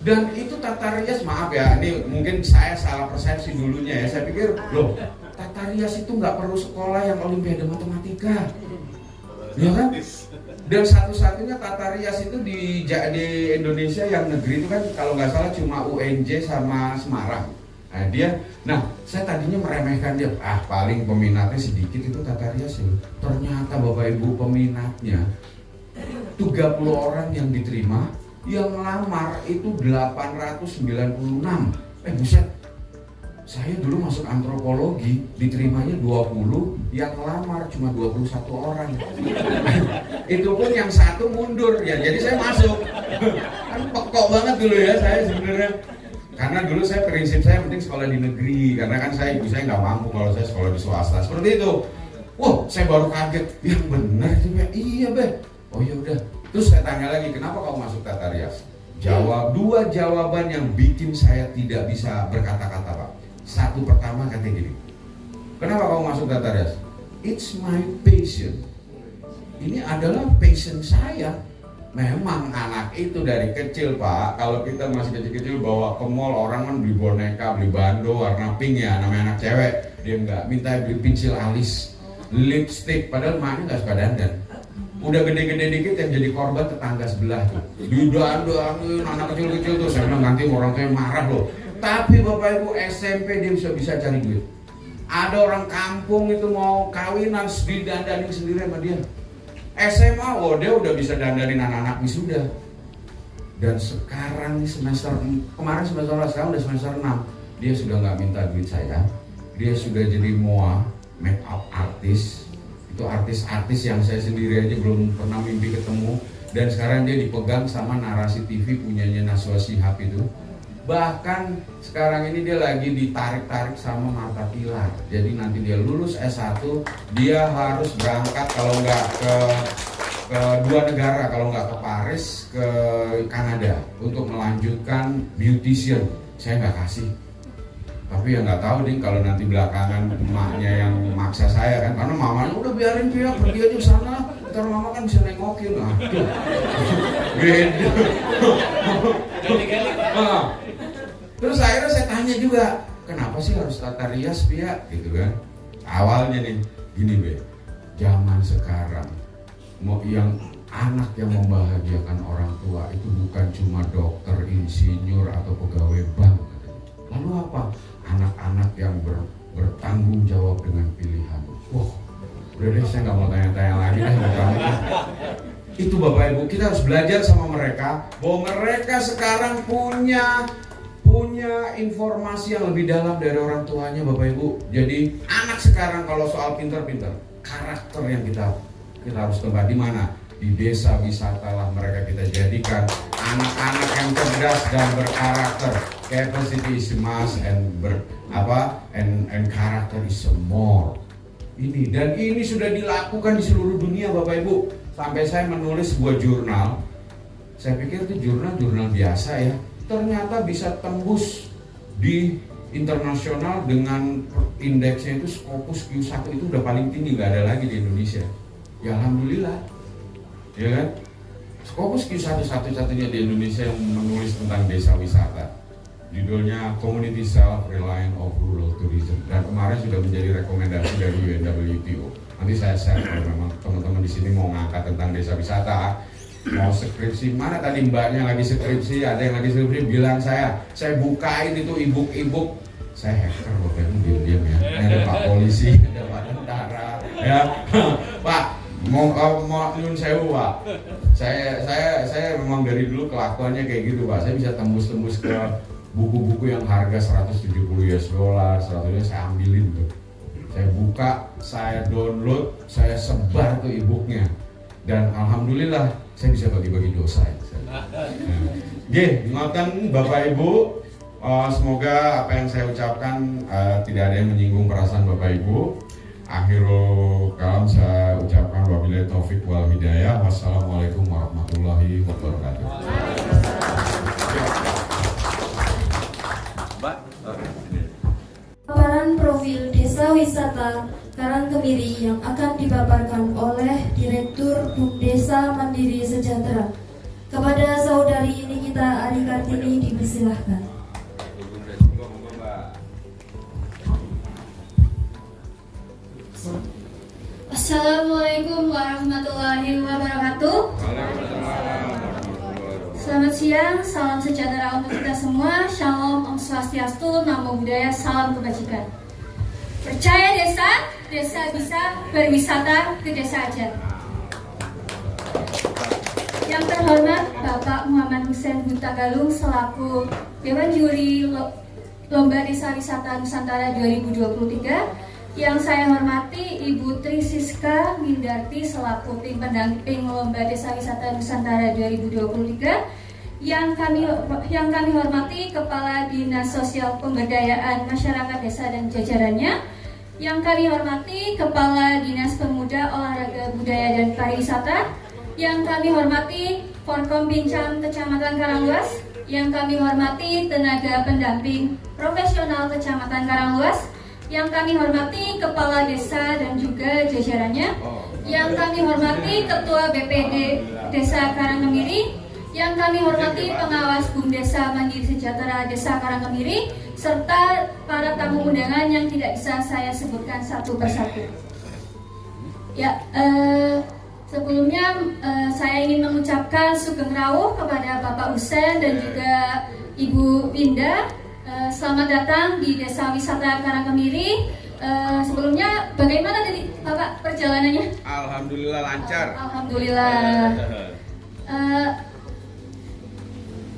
Dan itu tata rias, maaf ya, ini mungkin saya salah persepsi dulunya ya. Saya pikir, loh, tata rias itu nggak perlu sekolah yang Olimpiade Matematika, ya kan? Dan satu-satunya tata rias itu di Indonesia yang negeri itu kan kalau nggak salah cuma UNJ sama Semarang. Nah saya tadinya meremehkan dia, paling peminatnya sedikit itu tata rias ya. Ternyata Bapak Ibu peminatnya 30 orang yang diterima, yang lamar itu 896. Buset, saya dulu masuk antropologi diterimanya 20, yang lamar cuma 21 orang. Itu pun yang 1 mundur ya, jadi saya masuk. Kan pekok banget dulu ya saya sebenarnya. Karena dulu prinsip saya penting sekolah di negeri, karena kan ibu saya nggak mampu kalau saya sekolah di swasta. Seperti itu. Wah, saya baru kaget. Yang benar itu ya. Iya, Be. Oh ya udah. Terus saya tanya lagi, kenapa kamu masuk Tata Rias? Dua jawaban yang bikin saya tidak bisa berkata-kata, Pak. Satu, pertama katanya gini, kenapa kamu masuk Tata Rias? It's my passion. Ini adalah passion saya. Memang anak itu dari kecil, Pak. Kalau kita masih kecil-kecil bawa ke mall, orang kan beli boneka, beli bando warna pink ya, namanya anak cewek. Dia nggak minta beli pensil alis, lipstick, padahal maknya nggak suka dandan. Udah gede-gede dikit yang jadi korban tetangga sebelah tuh. Didandanin anak kecil-kecil tuh, saya bilang nanti orang tua marah loh. Tapi Bapak Ibu SMP dia bisa cari duit. Ada orang kampung itu mau kawinan, didandanin sendiri sama dia. SMA, dia udah bisa dandanin anak-anak wisuda. Dan sekarang kemarin semester 4, sekarang udah semester 6. Dia sudah nggak minta duit saya. Dia sudah jadi MOA, make up artist. Itu artis-artis yang saya sendiri aja belum pernah mimpi ketemu. Dan sekarang dia dipegang sama Narasi TV punyanya Najwa Shihab itu. Bahkan sekarang ini dia lagi ditarik-tarik sama Martha Tilar. Jadi nanti dia lulus S1, dia harus berangkat kalau nggak ke 2 negara, kalau nggak ke Paris, ke Kanada untuk melanjutkan beautician. Saya nggak kasih. Tapi ya nggak tahu nih kalau nanti belakangan emaknya yang maksa saya kan, karena mamanya udah biarin dia pergi aja sana, ntar mama kan bisa nengokin lah. Beda. Terus akhirnya saya tanya juga, kenapa sih harus Tata Rias, Pia? Gitu kan. Awalnya nih, gini Be, zaman sekarang mau yang anak yang membahagiakan orang tua itu bukan cuma dokter, insinyur atau pegawai bank. Lalu apa? Anak-anak yang bertanggung jawab dengan pilihan. Wah, udah deh saya nggak mau tanya-tanya lagi deh. Itu Bapak Ibu, kita harus belajar sama mereka bahwa mereka sekarang punya informasi yang lebih dalam dari orang tuanya, Bapak Ibu. Jadi anak sekarang kalau soal pintar-pintar, karakter yang kita harus tempat di mana? Di desa wisata lah mereka kita jadikan anak-anak yang cerdas dan berkarakter. Capacity is must and character is more. Ini dan ini sudah dilakukan di seluruh dunia, Bapak Ibu. Sampai saya menulis sebuah jurnal. Saya pikir itu jurnal biasa ya. Ternyata bisa tembus di internasional dengan indeksnya itu Scopus Q1 itu udah paling tinggi, nggak ada lagi di Indonesia. Ya alhamdulillah, ya kan? Scopus Q1 satu-satunya di Indonesia yang menulis tentang desa wisata. Judulnya Community Self-Reliant of Rural Tourism dan kemarin sudah menjadi rekomendasi dari UNWTO. Nanti saya share kalau memang teman-teman di sini mau ngangkat tentang desa wisata. Mau skripsi, mana tadi mbaknya lagi skripsi, ada yang lagi skripsi, bilang saya bukain itu e-book, saya hacker Bapak Ibu diam-diam ya, ada Pak Polisi, ada Pak Tentara, ya Pak, mau nyun sewu Pak, saya memang dari dulu kelakuannya kayak gitu Pak, saya bisa tembus ke buku-buku yang harga $170, 100 saya ambilin tuh, saya buka, saya download, saya sebar tuh e-booknya, dan alhamdulillah saya bisa bagi-bagi dosa ya. Ngoten Bapak Ibu, semoga apa yang saya ucapkan tidak ada yang menyinggung perasaan Bapak Ibu. Akhirul kalam saya ucapkan wabillahi taufik wal hidayah. Wassalamualaikum warahmatullahi wabarakatuh. Paparan profil Desa Wisata Karangkemiri yang akan dipaparkan oleh Direktur Desa Mandiri Sejahtera. Kepada saudari Nikita Ari Kartini dipersilahkan. Assalamualaikum warahmatullahi wabarakatuh. Selamat siang, salam sejahtera untuk kita semua. Shalom, Om Swastiastu, Namo Buddhaya, salam kebajikan. Percaya desa bisa berwisata ke desa aja. Yang terhormat Bapak Muhammad Hussein Hutagalung selaku Dewan Juri Lomba Desa Wisata Nusantara 2023. Yang saya hormati Ibu Tri Siska Windarti selaku tim pendamping Lomba Desa Wisata Nusantara 2023. Yang kami hormati Kepala Dinas Sosial Pemberdayaan Masyarakat Desa dan jajarannya, yang kami hormati Kepala Dinas Pemuda, Olahraga, Budaya dan Pariwisata, yang kami hormati Forkom Bincang Kecamatan Karangluas, yang kami hormati tenaga pendamping profesional Kecamatan Karangluas, yang kami hormati Kepala Desa dan juga jajarannya, yang kami hormati Ketua BPD Desa Karangkemiri, yang kami hormati pengawas Bumdesa Mandiri Sejahtera Desa Karangkemiri, serta para tamu undangan yang tidak bisa saya sebutkan satu persatu. Ya, sebelumnya saya ingin mengucapkan sugeng rawuh kepada Bapak Husen dan juga Ibu Winda. Selamat datang di Desa Wisata Karangkemiri. Sebelumnya bagaimana tadi Bapak perjalanannya? Alhamdulillah lancar. Alhamdulillah.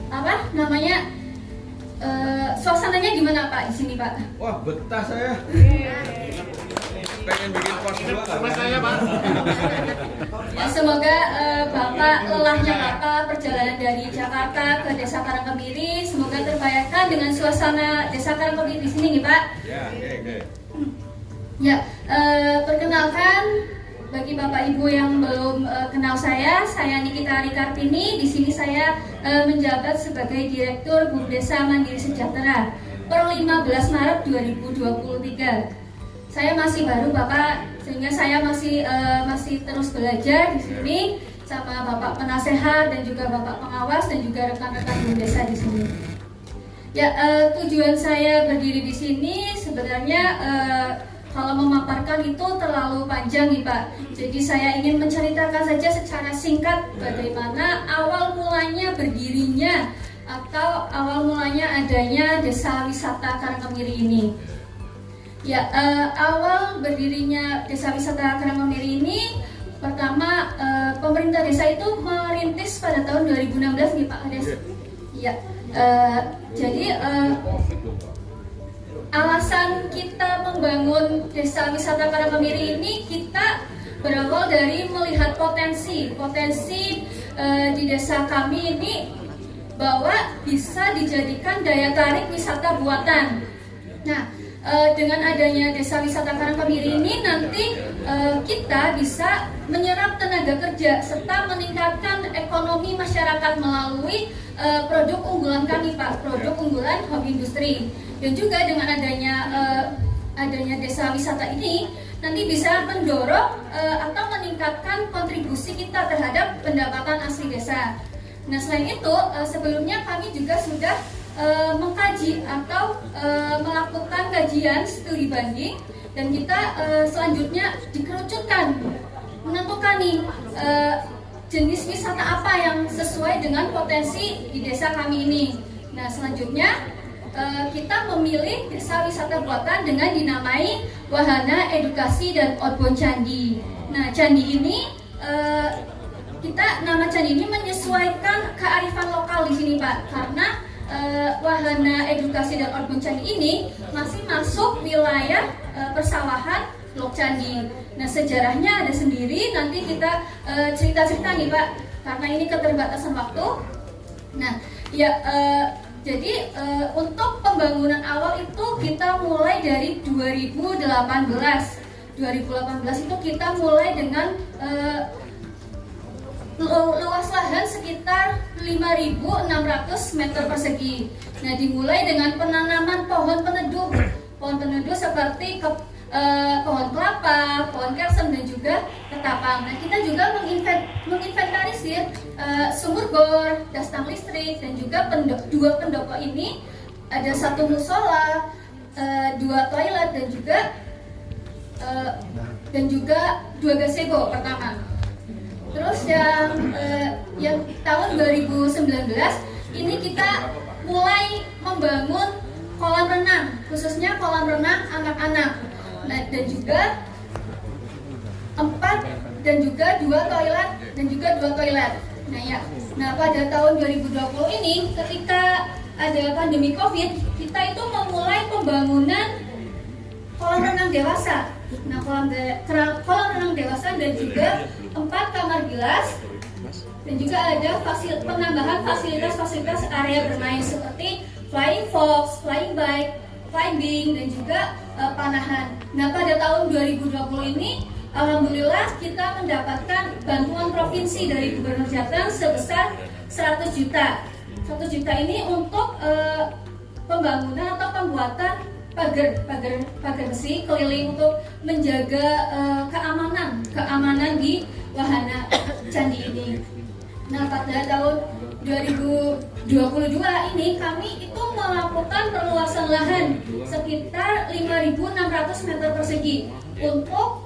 Apa namanya? Suasananya gimana Pak di sini Pak? Wah, betah saya. Pengen bikin pos dulu sama saya, Pak. Ya, semoga Bapak lelahnya Bapak perjalanan dari Jakarta ke Desa Karangkemiri semoga terbayarkan dengan suasana Desa Karangkemiri di sini nih Pak. Ya, oke. Ya, perkenalkan bagi Bapak Ibu yang belum kenal saya Nikita Ari Kartini. Di sini saya menjabat sebagai Direktur Bumdesa Mandiri Sejahtera per 15 Maret 2023. Saya masih baru Bapak, sehingga saya masih terus belajar di sini sama Bapak penasehat dan juga Bapak pengawas dan juga rekan-rekan Bumdesa di sini. Ya, tujuan saya berdiri di sini sebenarnya kalau memaparkan itu terlalu panjang nih Pak. Jadi saya ingin menceritakan saja secara singkat bagaimana awal mulanya berdirinya atau awal mulanya adanya Desa Wisata Karangkemiri ini. Ya, awal berdirinya Desa Wisata Karangkemiri ini pertama pemerintah desa itu merintis pada tahun 2016 nih Pak Kades. Ya, jadi alasan kita membangun Desa Wisata Karangkemiri ini kita berawal dari melihat potensi di desa kami ini bahwa bisa dijadikan daya tarik wisata buatan. Nah, dengan adanya Desa Wisata Karangkemiri ini nanti kita bisa menyerap tenaga kerja serta meningkatkan ekonomi masyarakat melalui produk unggulan kami Pak, produk unggulan hobi industri. Dan juga dengan adanya Desa Wisata ini nanti bisa mendorong atau meningkatkan kontribusi kita terhadap pendapatan asli desa. Nah, selain itu sebelumnya kami juga sudah mengkaji atau melakukan kajian studi banding dan kita selanjutnya dikerucutkan menentukan nih jenis wisata apa yang sesuai dengan potensi di desa kami ini. Nah, selanjutnya kita memilih Desa Wisata Buatan dengan dinamai Wahana Edukasi dan Outbound Candi. Nah, candi ini nama candi ini menyesuaikan kearifan lokal di sini Pak, karena Wahana Edukasi dan Outbound Candi ini masih masuk wilayah persawahan Lok Candi. Nah, sejarahnya ada sendiri, nanti kita cerita-cerita nih Pak, karena ini keterbatasan waktu. Nah, ya jadi untuk pembangunan awal itu kita mulai dari 2018 itu kita mulai dengan luas lahan sekitar 5.600 meter persegi. Nah, dimulai dengan penanaman pohon peneduh seperti pohon kelapa, pohon kersem dan juga ketapang. Nah, kita juga menginventarisir sumur bor, dastang listrik dan juga dua pendopo ini. Ada satu musola, 2 toilet dan juga 2 gazebo pertama. Terus yang tahun 2019 ini kita mulai membangun kolam renang, khususnya kolam renang anak-anak. Nah, dan juga 4 dan juga 2 toilet. Nah, pada tahun 2020 ini ketika ada pandemi Covid, kita itu memulai pembangunan kolam renang dewasa. Nah, kolam renang dewasa dan juga 4 kamar bilas Dan juga ada penambahan fasilitas-fasilitas area bermain seperti flying fox, flying bike, climbing, dan juga panahan. Nah, pada tahun 2020 ini alhamdulillah kita mendapatkan bantuan provinsi dari Gubernur Jateng sebesar 100 juta. 100 juta ini untuk pembangunan atau pembuatan pagar besi keliling untuk menjaga keamanan di wahana candi ini. Nah, pada tahun 2022 ini kami itu melakukan perluasan lahan sekitar 5.600 meter persegi untuk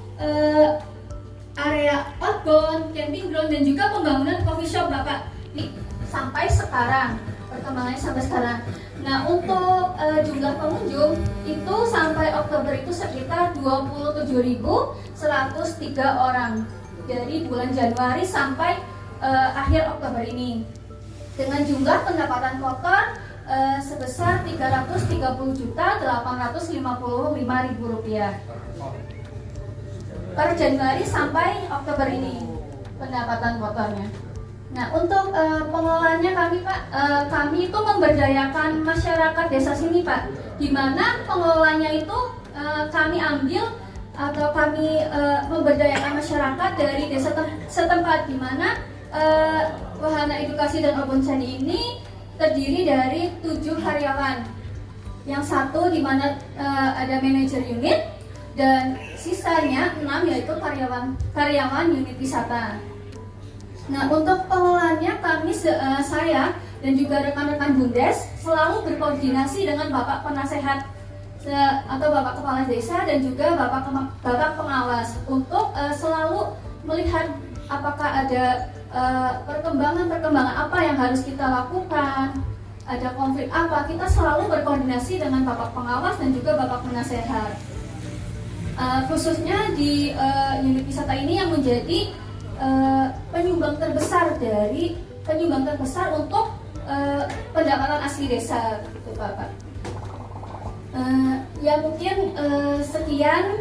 area outbound, camping ground, dan juga pembangunan coffee shop, Bapak. Nih, sampai sekarang, perkembangannya sampai sekarang. Nah, untuk jumlah pengunjung itu sampai Oktober itu sekitar 27.103 orang dari bulan Januari sampai akhir Oktober ini, dengan jumlah pendapatan kotor sebesar Rp330.855.000 per Januari sampai Oktober ini pendapatan kotornya. Nah, untuk pengelolaannya kami itu memberdayakan masyarakat desa sini, Pak, di mana pengelolanya itu kami ambil atau kami memberdayakan masyarakat dari desa setempat, di mana wahana edukasi dan obon candi ini terdiri dari 7 karyawan. Yang satu di mana ada manajer unit, dan sisanya 6 yaitu karyawan unit wisata. Nah, untuk pengelolaannya saya dan juga rekan-rekan Bundes selalu berkoordinasi dengan Bapak Penasehat atau Bapak Kepala Desa dan juga Bapak Pengawas untuk selalu melihat apakah ada perkembangan apa yang harus kita lakukan, ada konflik apa. Kita selalu berkoordinasi dengan Bapak Pengawas dan juga Bapak Penasehat. Khususnya di unit wisata ini yang menjadi penyumbang terbesar untuk pendapatan asli desa, gitu, Bapak. Ya mungkin sekian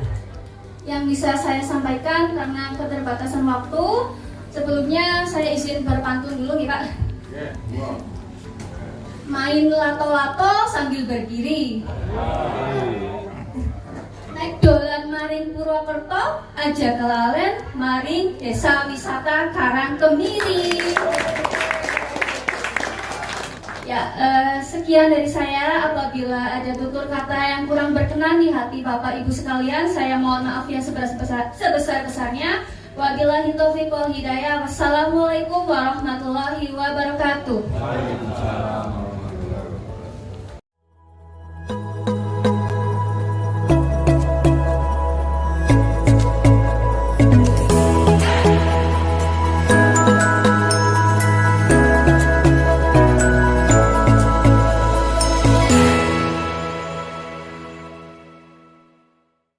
yang bisa saya sampaikan karena keterbatasan waktu. Sebelumnya saya izin berpantun dulu nih, Pak. Main lato-lato sambil berdiri. Naik dolan maring Purwokerto, aja kelalen maring desa wisata Karangkemiri. Ya, sekian dari saya. Apabila ada tutur kata yang kurang berkenan di hati Bapak Ibu sekalian, saya mohon maaf yang sebesar-besarnya. Wabillahi taufiq wal hidayah. Wassalamualaikum warahmatullahi wabarakatuh. Waalaikumsalam.